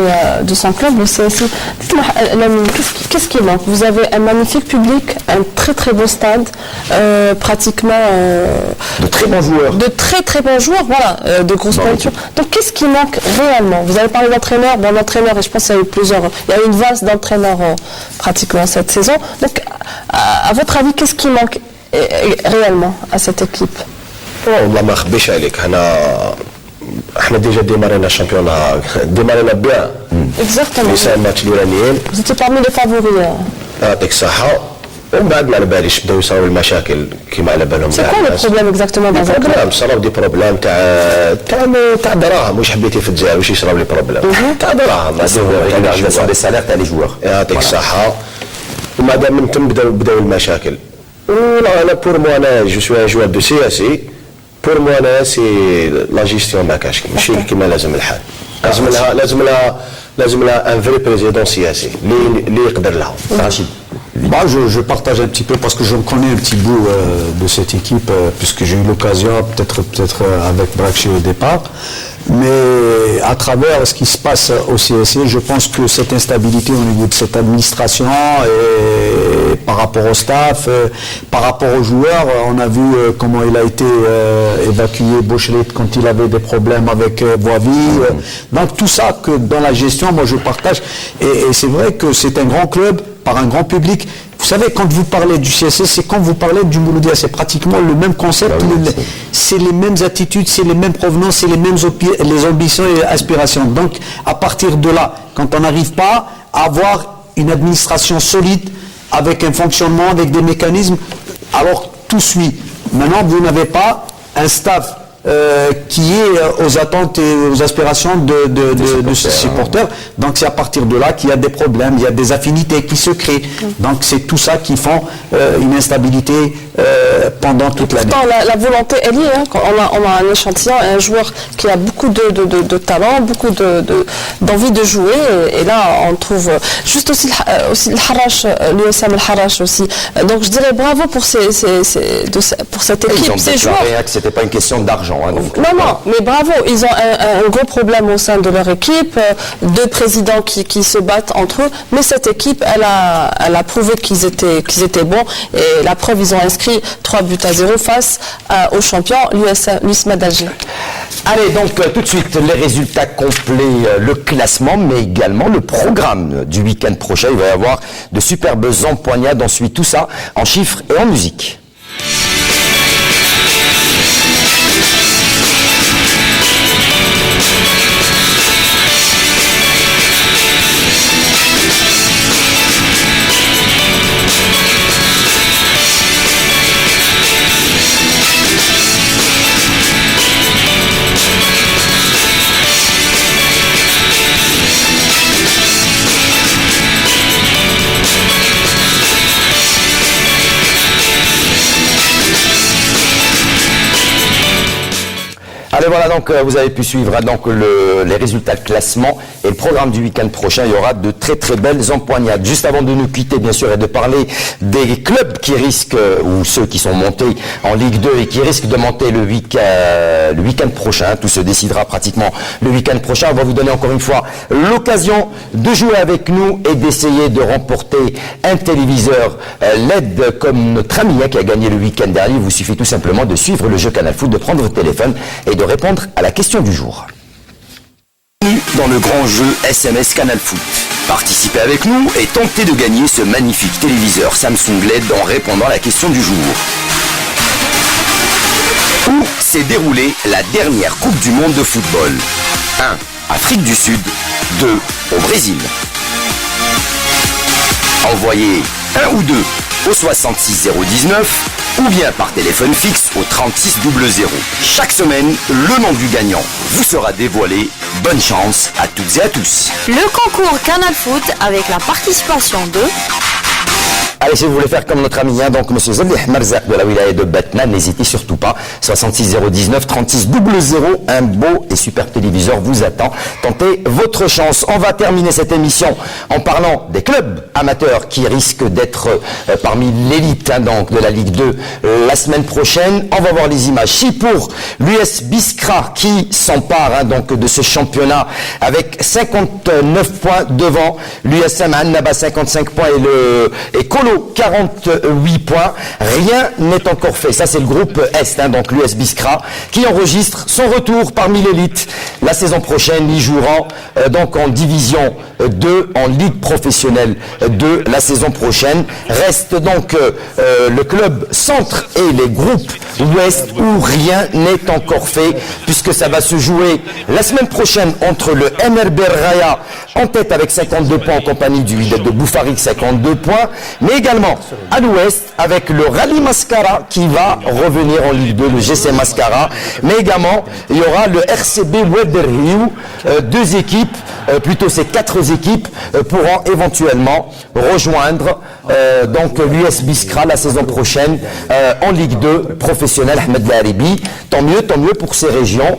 de son club, le CSI. Dites-moi, qu'est-ce qui manque? Vous avez un magnifique public, un très très beau stade, pratiquement... de très bons joueurs. De très très bons joueurs, voilà, de grosses pointures. Donc qu'est-ce qui manque réellement? Vous avez parlé d'entraîneur, bon l'entraîneur, et je pense qu'il y a eu il y a eu une valse d'entraîneurs pratiquement cette saison. Donc à votre avis, qu'est-ce qui manque réellement à cette équipe? والله ما نخبيش عليك احنا ديجا ديمارينا الشامبيون ديمارينا بيان اكزاكتومون الماتش الاولانيين زيتي بارمي لي فافوري يعطيك الصحه ومن بعد ما على باليش بداو يصراو المشاكل كيما على بالهم سي كوا لو بروبليم اكزاكتومون دون بروبليم صراو دي بروبليم تاع دراهم واش حبيتي في الجزائر واش يصراو لي بروبليم تاع دراهم هذا دي سالير تاع لي جوار يعطيك الصحه وما دام من تم بداو المشاكل انا بور مو انا جو سوي ان جوار دو سي اس اي بور مو انا سي لا جيستيون ما كاش ماشي كيما لازم الحال لازم لها ان فري بريزيدون سياسي اللي يقدر لها. رشيد. Moi, je partage un petit peu parce que je connais un petit bout de cette équipe, puisque j'ai eu l'occasion, peut-être avec Brakchi au départ. Mais à travers ce qui se passe au CSC, je pense que cette instabilité au niveau de cette administration, et par rapport au staff, par rapport aux joueurs, on a vu comment il a été évacué Bochelet quand il avait des problèmes avec Boisville. Donc tout ça que dans la gestion, moi je partage. Et c'est vrai que c'est un grand club, par un grand public. Vous savez, quand vous parlez du CSC, c'est quand vous parlez du Mouloudia, c'est pratiquement le même concept, c'est les mêmes attitudes, c'est les mêmes provenances, c'est les mêmes les ambitions et aspirations. Donc, à partir de là, quand on n'arrive pas à avoir une administration solide, avec un fonctionnement, avec des mécanismes, alors tout suit. Maintenant, vous n'avez pas un staff qui est aux attentes et aux aspirations de ces supporters. Donc c'est à partir de là qu'il y a des problèmes, il y a des affinités qui se créent. Donc c'est tout ça qui font une instabilité pendant toute l'année. Pourtant la volonté elle y est, hein. On a un échantillon, un joueur qui a beaucoup de talent, beaucoup d'envie de jouer, et là on trouve juste aussi le Harash, l'USM le Harash aussi. Donc je dirais bravo pour cette équipe, ces joueurs. Que c'était pas une question d'argent. Non, mais bravo, ils ont un gros problème au sein de leur équipe, deux présidents qui se battent entre eux, mais cette équipe, elle a prouvé qu'ils étaient bons, et la preuve, ils ont inscrit 3-0 face aux champions, l'USMA d'Alger. Allez, donc tout de suite, les résultats complets, le classement, mais également le programme du week-end prochain. Il va y avoir de superbes empoignades, ensuite tout ça en chiffres et en musique. Allez, voilà, donc vous avez pu suivre donc les résultats de classement et le programme du week-end prochain. Il y aura de très très belles empoignades. Juste avant de nous quitter, bien sûr, et de parler des clubs qui risquent, ou ceux qui sont montés en Ligue 2 et qui risquent de monter le week-end prochain. Tout se décidera pratiquement le week-end prochain. On va vous donner encore une fois l'occasion de jouer avec nous et d'essayer de remporter un téléviseur LED comme notre ami qui a gagné le week-end dernier. Il vous suffit tout simplement de suivre le jeu Canal Foot, de prendre votre téléphone et de répondre à la question du jour. Dans le grand jeu SMS Canal Foot. Participez avec nous et tentez de gagner ce magnifique téléviseur Samsung LED en répondant à la question du jour. Où s'est déroulée la dernière Coupe du Monde de football? 1. Afrique du Sud. 2. Au Brésil. Envoyez 1 ou 2 au 66019 ou bien par téléphone fixe au 3600. Chaque semaine, le nom du gagnant vous sera dévoilé. Bonne chance à toutes et à tous. Le concours Canal Foot avec la participation de Allez, si vous voulez faire comme notre ami, donc monsieur Zalih Marzak de la wilaya de Batna, n'hésitez surtout pas. 66 019 36 00, un beau et super téléviseur vous attend. Tentez votre chance. On va terminer cette émission en parlant des clubs amateurs qui risquent d'être parmi l'élite donc de la Ligue 2 la semaine prochaine. On va voir les images. Si pour l'US Biskra qui s'empare donc de ce championnat avec 59 points devant l'USM Annaba 55 points et Colo 48 points. Rien n'est encore fait. Ça c'est le groupe Est, donc l'US Biskra qui enregistre son retour parmi l'élite la saison prochaine. Ils joueront donc en division 2 en Ligue professionnelle de la saison prochaine. Reste donc le club Centre et les groupes Ouest où rien n'est encore fait puisque ça va se jouer la semaine prochaine entre le MRB Raya en tête avec 52 points en compagnie du Wydad de Boufarik 52 points, mais également à l'ouest avec le Rally Mascara qui va revenir en Ligue 2, le GC Mascara, mais également il y aura le RCB Ouadderhiou, deux équipes, plutôt ces 4 équipes pourront éventuellement rejoindre donc l'US Biskra la saison prochaine en Ligue 2 professionnelle. Ahmed Laribi, tant mieux pour ces régions.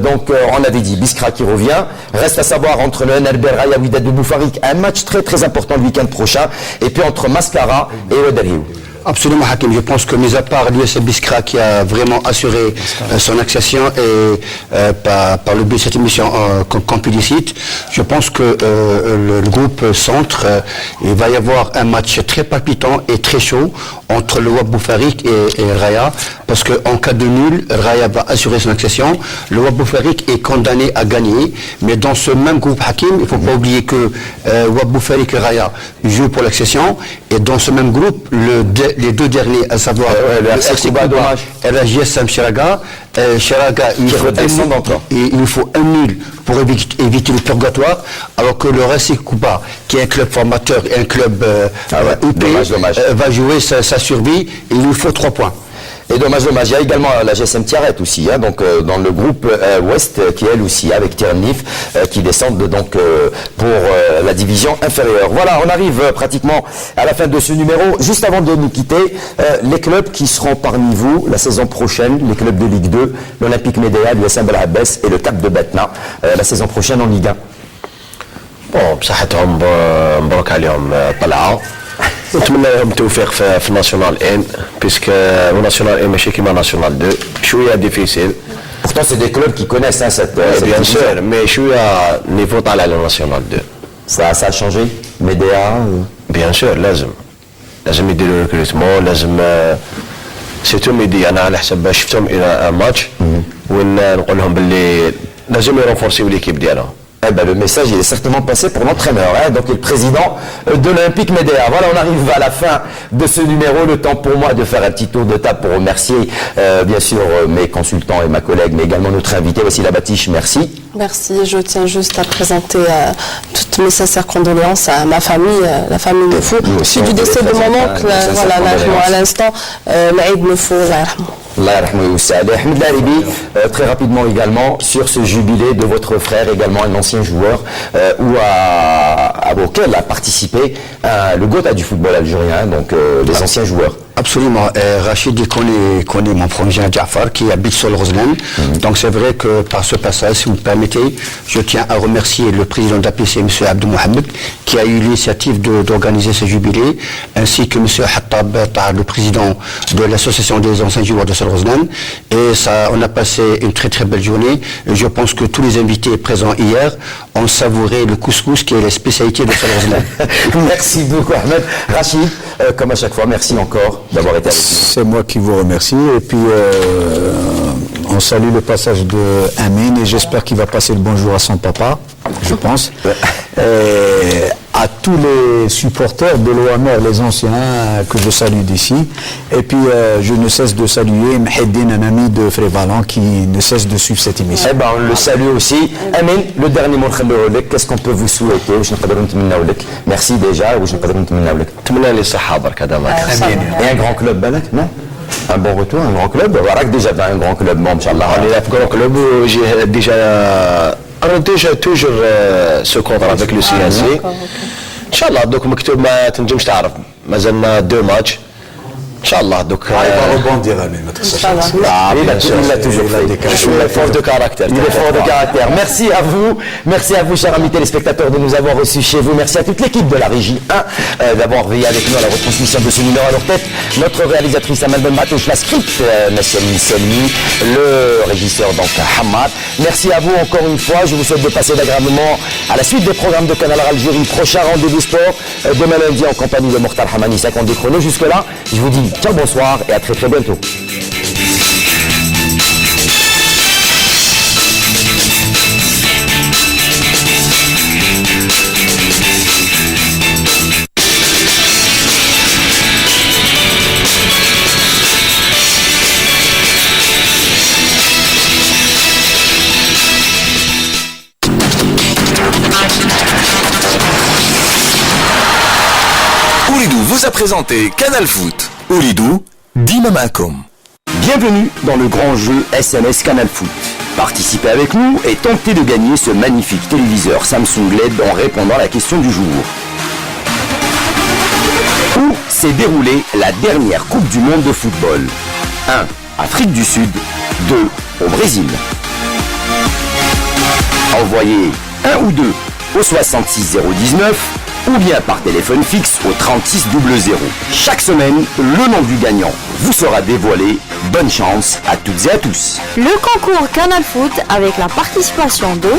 Donc on avait dit Biskra qui revient. Reste à savoir entre le NRB Raya Wydad de Boufarik, un match très important le week-end prochain, et puis entre Mascara et Ouadderhiou. Absolument, Hakim. Je pense que, mis à part l'US Biskra qui a vraiment assuré son accession et par le biais de cette émission complicite, je pense que le groupe Centre, il va y avoir un match très palpitant et très chaud entre le Wab Boufarik et Raya, parce qu'en cas de nul, Raya va assurer son accession. Le Wab Boufarik est condamné à gagner, mais dans ce même groupe, Hakim, il ne faut pas oublier que Wab Boufarik et Raya jouent pour l'accession, et dans ce même groupe, les deux derniers, à savoir le RC Kouba et la GSM Chiraga, il faut un nul pour éviter le purgatoire, alors que le RC Kouba, qui est un club formateur et un club UP, va jouer sa survie, et il nous faut 3 points. Et dommage, il y a également la GSM Tiaret aussi, donc dans le groupe Ouest, qui elle aussi, avec Tiernif, qui descendent donc pour la division inférieure. Voilà, on arrive pratiquement à la fin de ce numéro. Juste avant de nous quitter, les clubs qui seront parmi vous la saison prochaine, les clubs de Ligue 2, l'Olympique Médéa, l'USM Belhabès et le TAP de Batna, la saison prochaine en Ligue 1. Bon, بصحتهم مبروك عليهم طلعوا. نتمنى لهم التوفيق في الناسيونال ان بيسك الناسيونال ان ماشي كيما ناسيونال 2 شويه ديفيسيل. Pourtant c'est des clubs qui connaissent cette bien sûr, mais شويه نيفو طالع على الناسيونال 2. Ça a changé Médéa bien sûr لازم يديروا ريكروتمون لازم سيتو ميدي انا على حسب شفتهم الى ماتش وين نقول لهم باللي لازم يرونفورسيو ليكيب ديالهم. Eh ben, le message il est certainement passé pour l'entraîneur, donc le président de l'Olympique Médéa. Voilà, on arrive à la fin de ce numéro. Le temps pour moi de faire un petit tour de table pour remercier bien sûr mes consultants et ma collègue, mais également notre invité Wassila Batiche. Merci. Merci. Je tiens juste à présenter toutes mes sincères condoléances à ma famille, la famille Mefou. Je suis du décès de mon oncle, voilà, là, à l'instant, Maïd Mefou, Ahmed Laribi, très rapidement également sur ce jubilé de votre frère, également un ancien joueur, auquel a participé le Gotha du football algérien, donc les anciens joueurs. Absolument. Rachid connaît mon frangin Jafar qui habite sur le Roseland. Donc c'est vrai que par ce passage, si vous me permettez, je tiens à remercier le président d'APC, M. Abdou Mohamed, qui a eu l'initiative d'organiser ce jubilé, ainsi que M. Hattab, le président de l'association des anciens joueurs de Roseland. Et ça, on a passé une très belle journée. Je pense que tous les invités présents hier ont savouré le couscous qui est la spécialité de Roseland. Merci beaucoup Ahmed. Rachid, comme à chaque fois, merci encore d'avoir été avec nous. C'est moi qui vous remercie. Et puis, on salue le passage de Amin et j'espère qu'il va passer le bonjour à son papa, je pense. À tous les supporters de l'OMR, les anciens que je salue d'ici. Et puis, je ne cesse de saluer Mheddin, un ami de Frévalan qui ne cesse de suivre cette émission. Eh ben, on le salue aussi. Amin, le dernier mot, qu'est-ce qu'on peut vous souhaiter? Merci déjà. Et un grand club, non? Un bon retour, un grand club. Voilà que déjà un grand club, bon, Inch'Allah. On est un grand club où j'ai déjà toujours ce contrat avec le CNC. ان شاء الله دوك مكتوب ما تنجمش تعرف مازلنا 2 ماتش ان شاء الله دوك il va rebondir notre Sacha. Il l'a toujours fait. Il est fort de caractère. Il est fort de caractère. Merci à vous, chers amis téléspectateurs, de nous avoir reçus chez vous. Merci à toute l'équipe de la Régie 1 d'avoir veillé avec nous à la retransmission de ce numéro. À leur tête, notre réalisatrice Amal Benmatouche, la script Nassemi Selmi, le régisseur donc Hamad. Merci à vous encore une fois. Je vous souhaite de passer d'agréablement à la suite des programmes de Canal Algérie. Prochain rendez-vous sport demain lundi en compagnie de Mortal Hamani, 52 chrono. Jusque-là, je vous dis ciao, bonsoir et à très très bientôt. Ouridou vous a présenté Canal Foot. Ouridou, Dima Makom. Bienvenue dans le grand jeu SMS Canal Foot. Participez avec nous et tentez de gagner ce magnifique téléviseur Samsung LED en répondant à la question du jour. Où s'est déroulée la dernière Coupe du Monde de football? 1. Afrique du Sud. 2. Au Brésil. Envoyez 1 ou 2 au 66019 ou bien par téléphone fixe au 3600. Chaque semaine, le nom du gagnant vous sera dévoilé. Bonne chance à toutes et à tous. Le concours Canal Foot avec la participation de...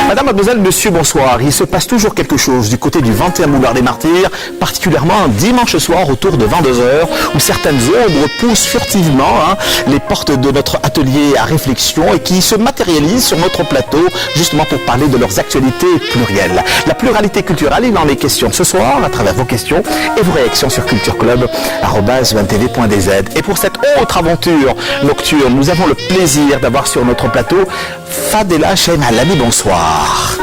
Madame, mademoiselle, monsieur, bonsoir. Il se passe toujours quelque chose du côté du 21 Boulevard des Martyrs, particulièrement un dimanche soir autour de 22h, où certaines ombres poussent furtivement les portes de notre atelier à réflexion et qui se matérialisent sur notre plateau, justement pour parler de leurs actualités plurielles. La pluralité culturelle, il en est question ce soir, à travers vos questions et vos réactions sur cultureclub@20tv.dz. Et pour cette autre aventure nocturne, nous avons le plaisir d'avoir sur notre plateau Fadela Chaim Alami, bonsoir.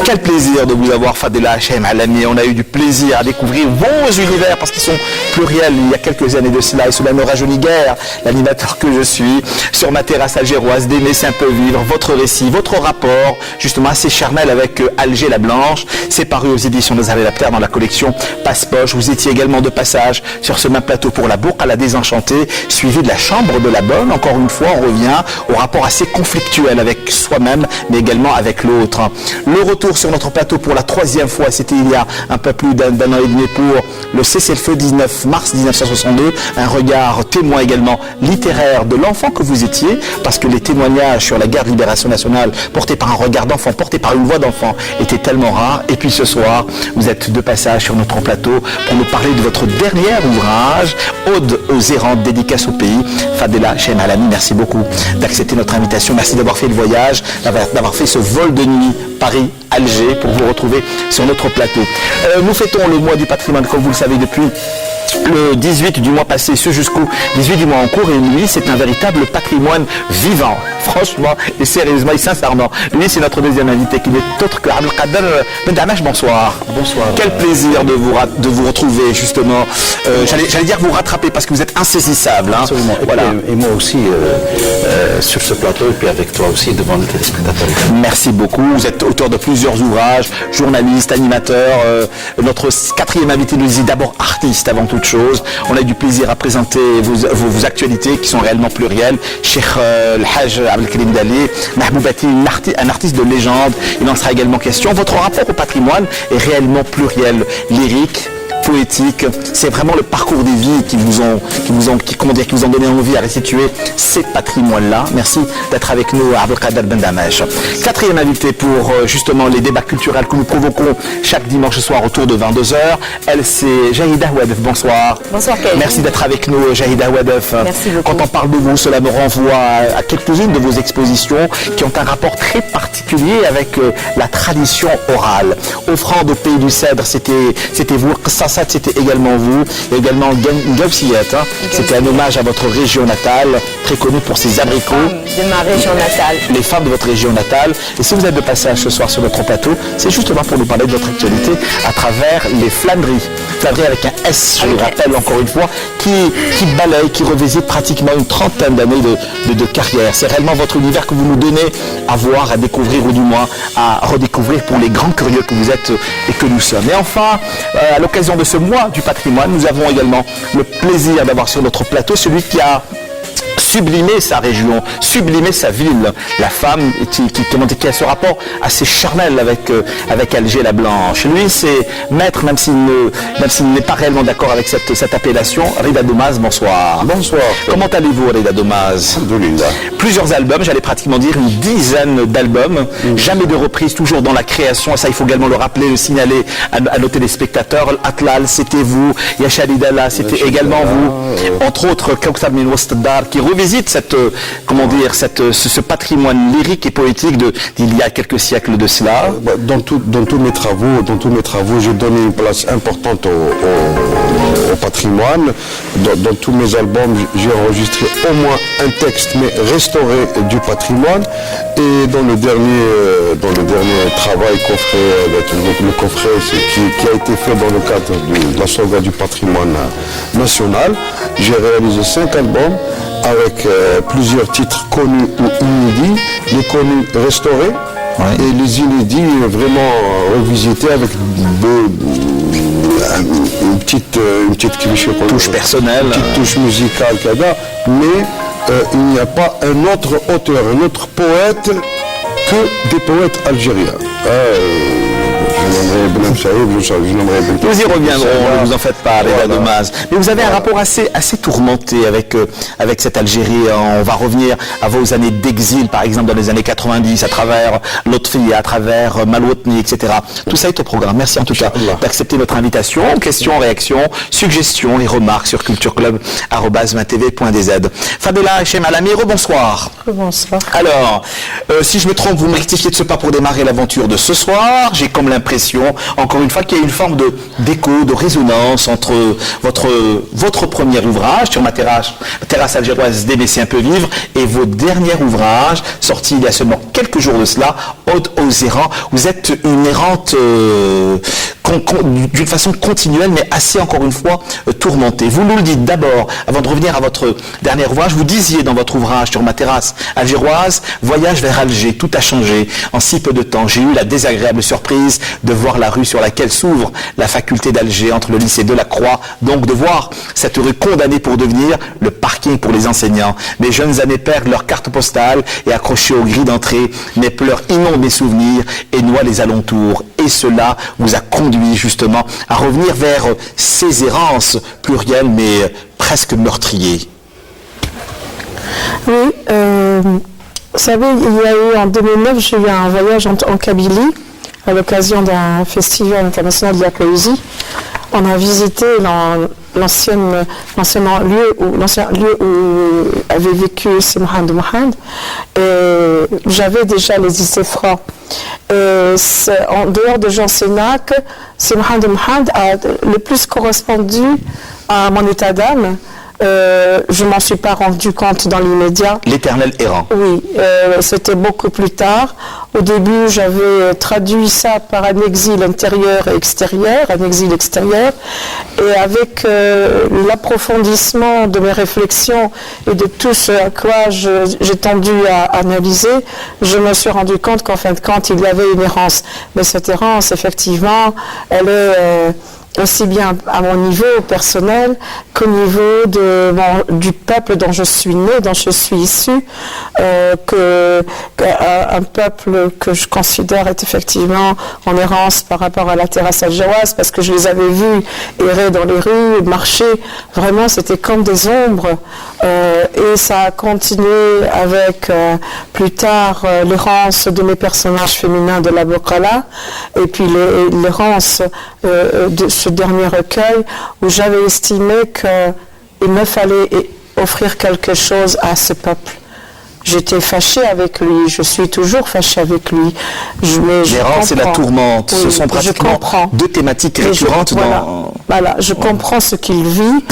Quel plaisir de vous avoir, Fadela Chaim Alami. On a eu du plaisir à découvrir vos univers parce qu'ils sont pluriels il y a quelques années de cela et cela ne rajeunit guère l'animateur que je suis sur ma terrasse algéroise d'aimer un peu vivre votre récit, votre rapport justement assez charnel avec Alger la Blanche. C'est paru aux éditions de Zahra Lapter dans la collection Passe-Poche. Vous étiez également de passage sur ce même plateau pour la Bourque à la Désenchantée, suivi de la Chambre de la Bonne. Encore une fois, on revient au rapport assez conflictuel avec soi-même mais également avec l'autre. Le retour sur notre plateau pour la 3e fois, c'était il y a un peu plus d'un an et demi pour le cessez-le-feu 19 mars 1962, un regard témoin également littéraire de l'enfant que vous étiez, parce que les témoignages sur la guerre de libération nationale portés par un regard d'enfant, portés par une voix d'enfant étaient tellement rares. Et puis ce soir, vous êtes de passage sur notre plateau pour nous parler de votre dernier ouvrage, Ode aux errantes, dédicace au pays. Fadela Chaim Alami, merci beaucoup d'accepter notre invitation, merci d'avoir fait le voyage, d'avoir fait ce vol de nuit Paris-Alger pour vous retrouver sur notre plateau. Nous fêtons le mois du patrimoine, comme vous le savez, depuis le 18 du mois passé, ce jusqu'au 18 du mois en cours, et lui, c'est un véritable patrimoine vivant, franchement et sérieusement et sincèrement. Lui, c'est notre deuxième invité qui n'est autre que Abdelkader Ben Damash. Bonsoir. Bonsoir. Quel plaisir de vous retrouver, justement. J'allais dire vous rattraper parce que vous êtes insaisissable. Absolument. Et, voilà. Et moi aussi, sur ce plateau, et puis avec toi aussi, devant les téléspectateurs. Merci beaucoup. Vous êtes auteur de plusieurs ouvrages, journaliste, animateur. Notre 4e invité nous dit d'abord artiste avant toute chose. On a eu du plaisir à présenter vos actualités qui sont réellement plurielles. Cheikh El-Hajj Abdelkarim Dali, Mahboubati, un artiste de légende. Il en sera également question. Votre rapport au patrimoine est réellement pluriel, lyrique, poétique. C'est vraiment le parcours des vies qui vous ont donné envie à restituer ces patrimoines-là. Merci d'être avec nous, Abdelkader Ben Damesh. Quatrième invité pour justement les débats culturels que nous provoquons chaque dimanche soir autour de 22h. Elle, c'est Jahida Ouadef. Bonsoir. Bonsoir, Kevin. Merci d'être avec nous, Jahida Ouadef. Merci beaucoup. Quand on parle de vous, cela me renvoie à quelques-unes de vos expositions qui ont un rapport très particulier avec la tradition orale. Offrande au pays du Cèdre, c'était vous. Qassasat, c'était également vous. Et également Gawsiyat, c'était un hommage à votre région natale, très connue pour ses abricots. De ma région natale. Les femmes de votre région natale. Et si vous êtes de passage ce soir sur notre plateau, c'est justement pour nous parler de votre actualité à travers les flâneries. Flâneries avec un S, je le rappelle encore une fois, qui balaye, qui revisite pratiquement une trentaine d'années de carrière. C'est réellement votre univers que vous nous donnez à voir, à découvrir ou du moins à redécouvrir pour les grands curieux que vous êtes et que nous sommes. Et enfin, à l'occasion de ce mois du patrimoine, nous avons également le plaisir d'avoir sur notre plateau celui qui a sublimer sa région, sublimer sa ville. La femme qui a ce rapport assez charnel avec Alger la Blanche. Lui, c'est maître, même s'il n'est pas réellement d'accord avec cette appellation. Rida Domaz, bonsoir. Bonsoir. Comment allez-vous, Rida Domaz? Plusieurs albums, j'allais pratiquement dire une dizaine d'albums. Jamais de reprise, toujours dans la création. Ça, il faut également le rappeler, le signaler à nos téléspectateurs. Atlal, c'était vous. Yachalidala, c'était également vous. Entre autres, Kawsab Min Wastdar, qui revisite ce patrimoine lyrique et poétique d'il y a quelques siècles de cela. Dans tous mes travaux, j'ai donné une place importante au patrimoine. Dans tous mes albums, j'ai enregistré au moins un texte, mais restauré du patrimoine. Et dans le dernier travail le coffret qui a été fait dans le cadre de la sauvegarde du patrimoine national, j'ai réalisé 5 albums avec plusieurs titres connus ou inédits, les connus restaurés et les inédits vraiment revisités avec une petite touche personnelle, une petite touche musicale, mais il n'y a pas un autre auteur, un autre poète que des poètes algériens. Nous y reviendrons, ne vous en faites pas, Rida Domaz. Mais vous avez un rapport assez tourmenté avec cette Algérie. On va revenir à vos années d'exil, par exemple dans les années 90, à travers Lotfi, à travers Malouatni, etc. Tout ça est au programme. Merci en tout cas d'accepter notre invitation. Questions, réactions, suggestions et remarques sur cultureclub@20tv.dz. Fadela Hachem Alami, rebonsoir. Bonsoir. Alors, si je me trompe, vous me rectifiez de ce pas pour démarrer l'aventure de ce soir. J'ai comme l'impression, encore une fois, qu'il y a une forme d'écho, de résonance entre votre premier ouvrage sur ma terrasse algéroise d'Ébessé un peu vivre et vos derniers ouvrages sortis il y a seulement quelques jours de cela, Ode aux errants. Vous êtes une errante d'une façon continuelle, mais assez, encore une fois, tourmentée. Vous nous le dites d'abord, avant de revenir à votre dernier ouvrage, vous disiez dans votre ouvrage sur ma terrasse algéroise, voyage vers Alger, tout a changé. En si peu de temps, j'ai eu la désagréable surprise de voir la rue sur laquelle s'ouvre la faculté d'Alger, entre le lycée de la Croix, donc de voir cette rue condamnée pour devenir le parking pour les enseignants. Mes jeunes années perdent leur carte postale et accrochées aux grilles d'entrée, mes pleurs inondent mes souvenirs et noient les alentours. Et cela vous a conduit justement à revenir vers ces errances plurielles mais presque meurtriers. Oui, vous savez, il y a eu en 2009, j'ai eu un voyage en Kabylie à l'occasion d'un festival international de la poésie. On a visité l'ancien lieu où avait vécu Si Mohamed Mohamed. J'avais déjà les Isséfra. En dehors de Jean Sénac, Si Mohamed Mohamed a le plus correspondu à mon état d'âme. Je m'en suis pas rendu compte dans l'immédiat. L'éternel errant. Oui, c'était beaucoup plus tard. Au début, j'avais traduit ça par un exil intérieur et extérieur, un exil extérieur. Et avec l'approfondissement de mes réflexions et de tout ce à quoi j'ai tendu à analyser, je me suis rendu compte qu'en fin de compte, il y avait une errance. Mais cette errance, effectivement, elle est aussi bien à mon niveau personnel qu'au niveau du peuple dont je suis né, dont je suis issu, un peuple que je considère est effectivement en errance par rapport à la terrasse algéroise, parce que je les avais vus errer dans les rues, marcher, vraiment c'était comme des ombres, et ça a continué avec plus tard l'errance de mes personnages féminins de la Bokala, et puis l'errance de ce dernier recueil où j'avais estimé qu'il me fallait offrir quelque chose à ce peuple. J'étais fâchée avec lui, je suis toujours fâchée avec lui. L'errance et la tourmente, ce sont pratiquement deux thématiques récurrentes Voilà, je comprends ce qu'il vit,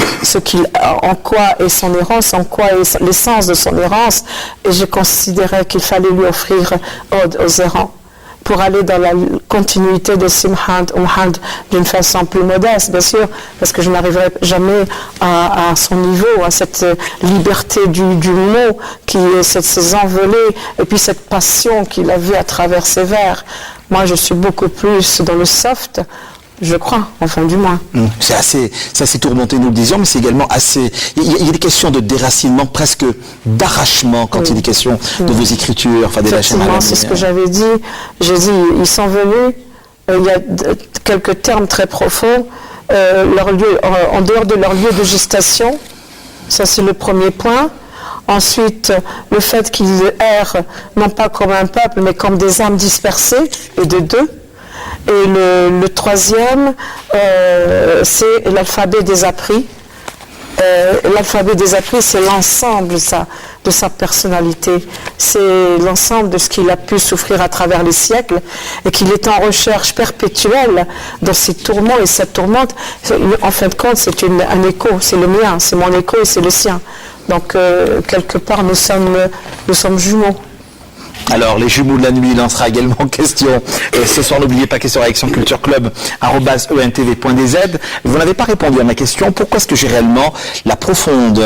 en quoi est son errance, en quoi est l'essence de son errance, et je considérais qu'il fallait lui offrir Ode aux errants, pour aller dans la continuité de Simhad Umhad d'une façon plus modeste, bien sûr, parce que je n'arriverai jamais à son niveau, à cette liberté du mot, ces envolées, et puis cette passion qu'il avait à travers ses vers. Moi, je suis beaucoup plus dans le soft, je crois, enfin du moins. C'est assez tourmenté, nous le disions, mais c'est également assez... Il y a des questions de déracinement, presque d'arrachement, quand il est question de vos écritures. Effectivement, c'est ce que j'avais dit. J'ai dit, ils sont venus, il y a quelques termes très profonds, en dehors de leur lieu de gestation. Ça, c'est le premier point. Ensuite, le fait qu'ils errent, non pas comme un peuple, mais comme des âmes dispersées, et de deux. Et le troisième, c'est l'alphabet des appris. L'alphabet des appris, c'est l'ensemble de sa personnalité. C'est l'ensemble de ce qu'il a pu souffrir à travers les siècles et qu'il est en recherche perpétuelle dans ses tourments et cette tourmente. En fin de compte, c'est un écho, c'est le mien, c'est mon écho et c'est le sien. Donc, quelque part, nous sommes jumeaux. Alors, les jumeaux de la nuit, il en sera également question. Ce soir, n'oubliez pas, question réaction culture club @entv.dz. Vous n'avez pas répondu à ma question. Pourquoi est-ce que j'ai réellement la profonde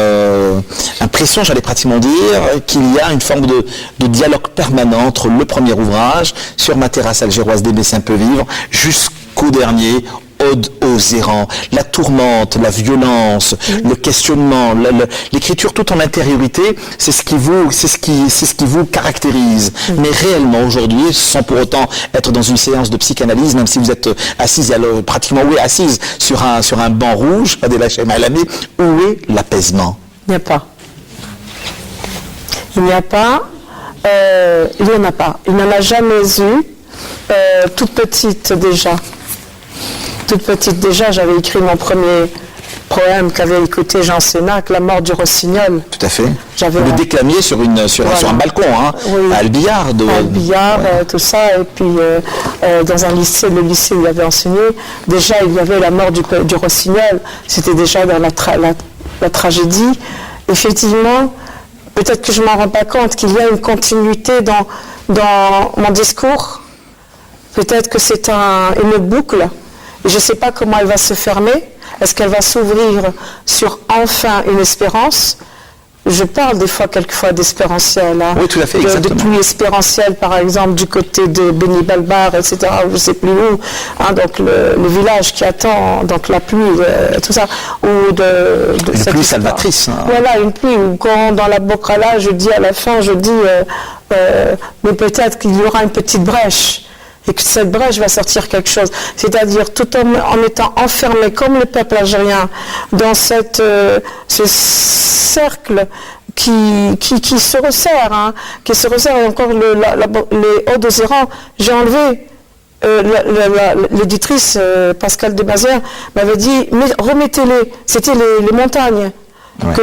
impression, j'allais pratiquement dire, qu'il y a une forme de dialogue permanent entre le premier ouvrage, Sur ma terrasse algéroise d'Aimé Saint-Peu-Vivre, jusqu'au dernier, Ode aux errants, la tourmente, la violence, le questionnement, l'écriture tout en intériorité, c'est ce qui vous caractérise. Mais réellement aujourd'hui, sans pour autant être dans une séance de psychanalyse, même si vous êtes assise, assise sur un banc rouge, Fadela Chemhalami, où est l'apaisement? Il n'y a pas. Il n'y en a pas. Il n'en a jamais eu. Toute petite déjà, j'avais écrit mon premier poème qu'avait écouté Jean Sénac, La mort du rossignol. Tout à fait. Vous le déclamiez sur un balcon, oui. À Albiard. Tout ça. Et puis, dans un lycée, le lycée où il avait enseigné, déjà, il y avait la mort du rossignol. C'était déjà dans la tragédie. Effectivement, peut-être que je ne m'en rends pas compte qu'il y a une continuité dans mon discours. Peut-être que c'est une boucle. Je ne sais pas comment elle va se fermer. Est-ce qu'elle va s'ouvrir sur enfin une espérance? Je parle quelquefois d'espérentiel. Oui, tout à fait, de pluie espérentielle, par exemple, du côté de Beni Balbar, etc., je ne sais plus où. Donc le village qui attend donc la pluie, tout ça. Ou de une pluie salvatrice. Voilà, une pluie où quand dans la Bokala, je dis à la fin, mais peut-être qu'il y aura une petite brèche. Et que cette brèche va sortir quelque chose. C'est-à-dire tout en étant enfermé comme le peuple algérien dans ce cercle qui se resserre, et encore les Odes aux errants, j'ai enlevé l'éditrice Pascal Demazère m'avait dit, mais remettez-les, c'était les montagnes. Ouais. Que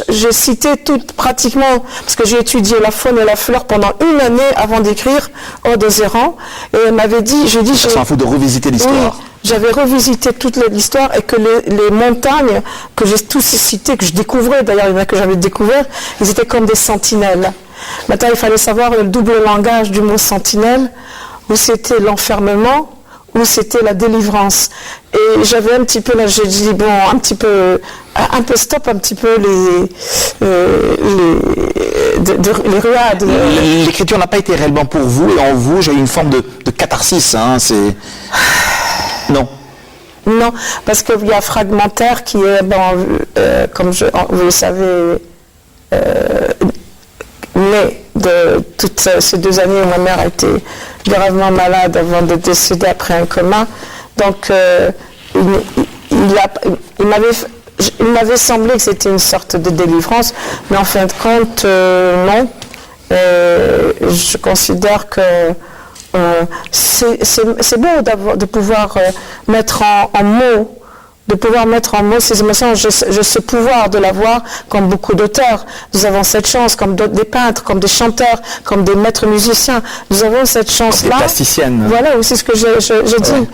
j'ai cité toutes pratiquement, parce que j'ai étudié la faune et la flore pendant une année avant d'écrire Ode aux errants, et elle m'avait dit, ça s'en fout de revisiter l'histoire. Oui, j'avais revisité toute l'histoire et que les montagnes que j'ai tous citées, que je découvrais, d'ailleurs il y en a que j'avais découvert, ils étaient comme des sentinelles. Maintenant il fallait savoir le double langage du mot sentinelle, où c'était l'enfermement, où c'était la délivrance. Et j'avais un petit peu, là j'ai dit, bon, un peu stop, un petit peu les ruades. L'écriture n'a pas été réellement pour vous, et en vous, j'ai eu une forme de catharsis, c'est... Non. Non, parce qu'il y a Fragmentaire qui est, comme vous le savez, né de toutes ces 2 années où ma mère a été gravement malade avant de décéder après un coma. Donc, il m'avait semblé que c'était une sorte de délivrance, mais en fin de compte, non. Je considère que c'est beau de pouvoir mettre en mots, ces émotions. J'ai ce pouvoir de l'avoir, comme beaucoup d'auteurs. Nous avons cette chance, comme des peintres, comme des chanteurs, comme des maîtres musiciens. Nous avons cette chance-là. Des plasticiennes. Voilà, aussi ce que je dis.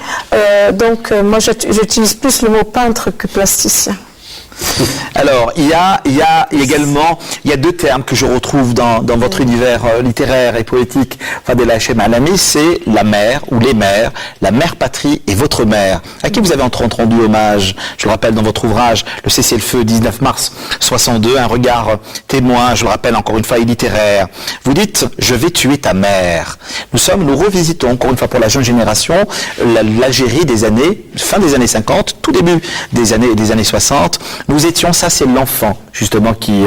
Donc, moi, j'utilise plus le mot peintre que plasticien. Alors, il y a également 2 termes que je retrouve dans votre univers littéraire et poétique, Fadela Hachem Alami, c'est la mère ou les mères, la mère patrie et votre mère, à qui vous avez rendu hommage. Je le rappelle dans votre ouvrage, Le cessez-le-feu, 19 mars 62, un regard témoin, je le rappelle encore une fois, et littéraire. Vous dites, je vais tuer ta mère. Nous revisitons encore une fois pour la jeune génération, l'Algérie des années, fin des années 50, tout début des années 60. Nous étions, ça c'est l'enfant justement qui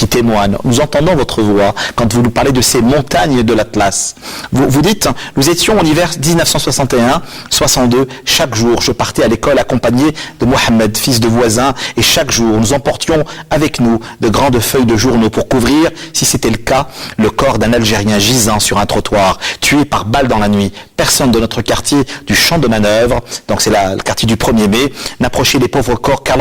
témoigne. Nous entendons votre voix quand vous nous parlez de ces montagnes de l'Atlas. Vous dites, nous étions en hiver 1961-62, chaque jour je partais à l'école accompagné de Mohamed, fils de voisin, et chaque jour nous emportions avec nous de grandes feuilles de journaux pour couvrir, si c'était le cas, le corps d'un Algérien gisant sur un trottoir, tué par balle dans la nuit. Personne de notre quartier du champ de manœuvre, donc c'est le quartier du 1er mai, n'approchait les pauvres corps car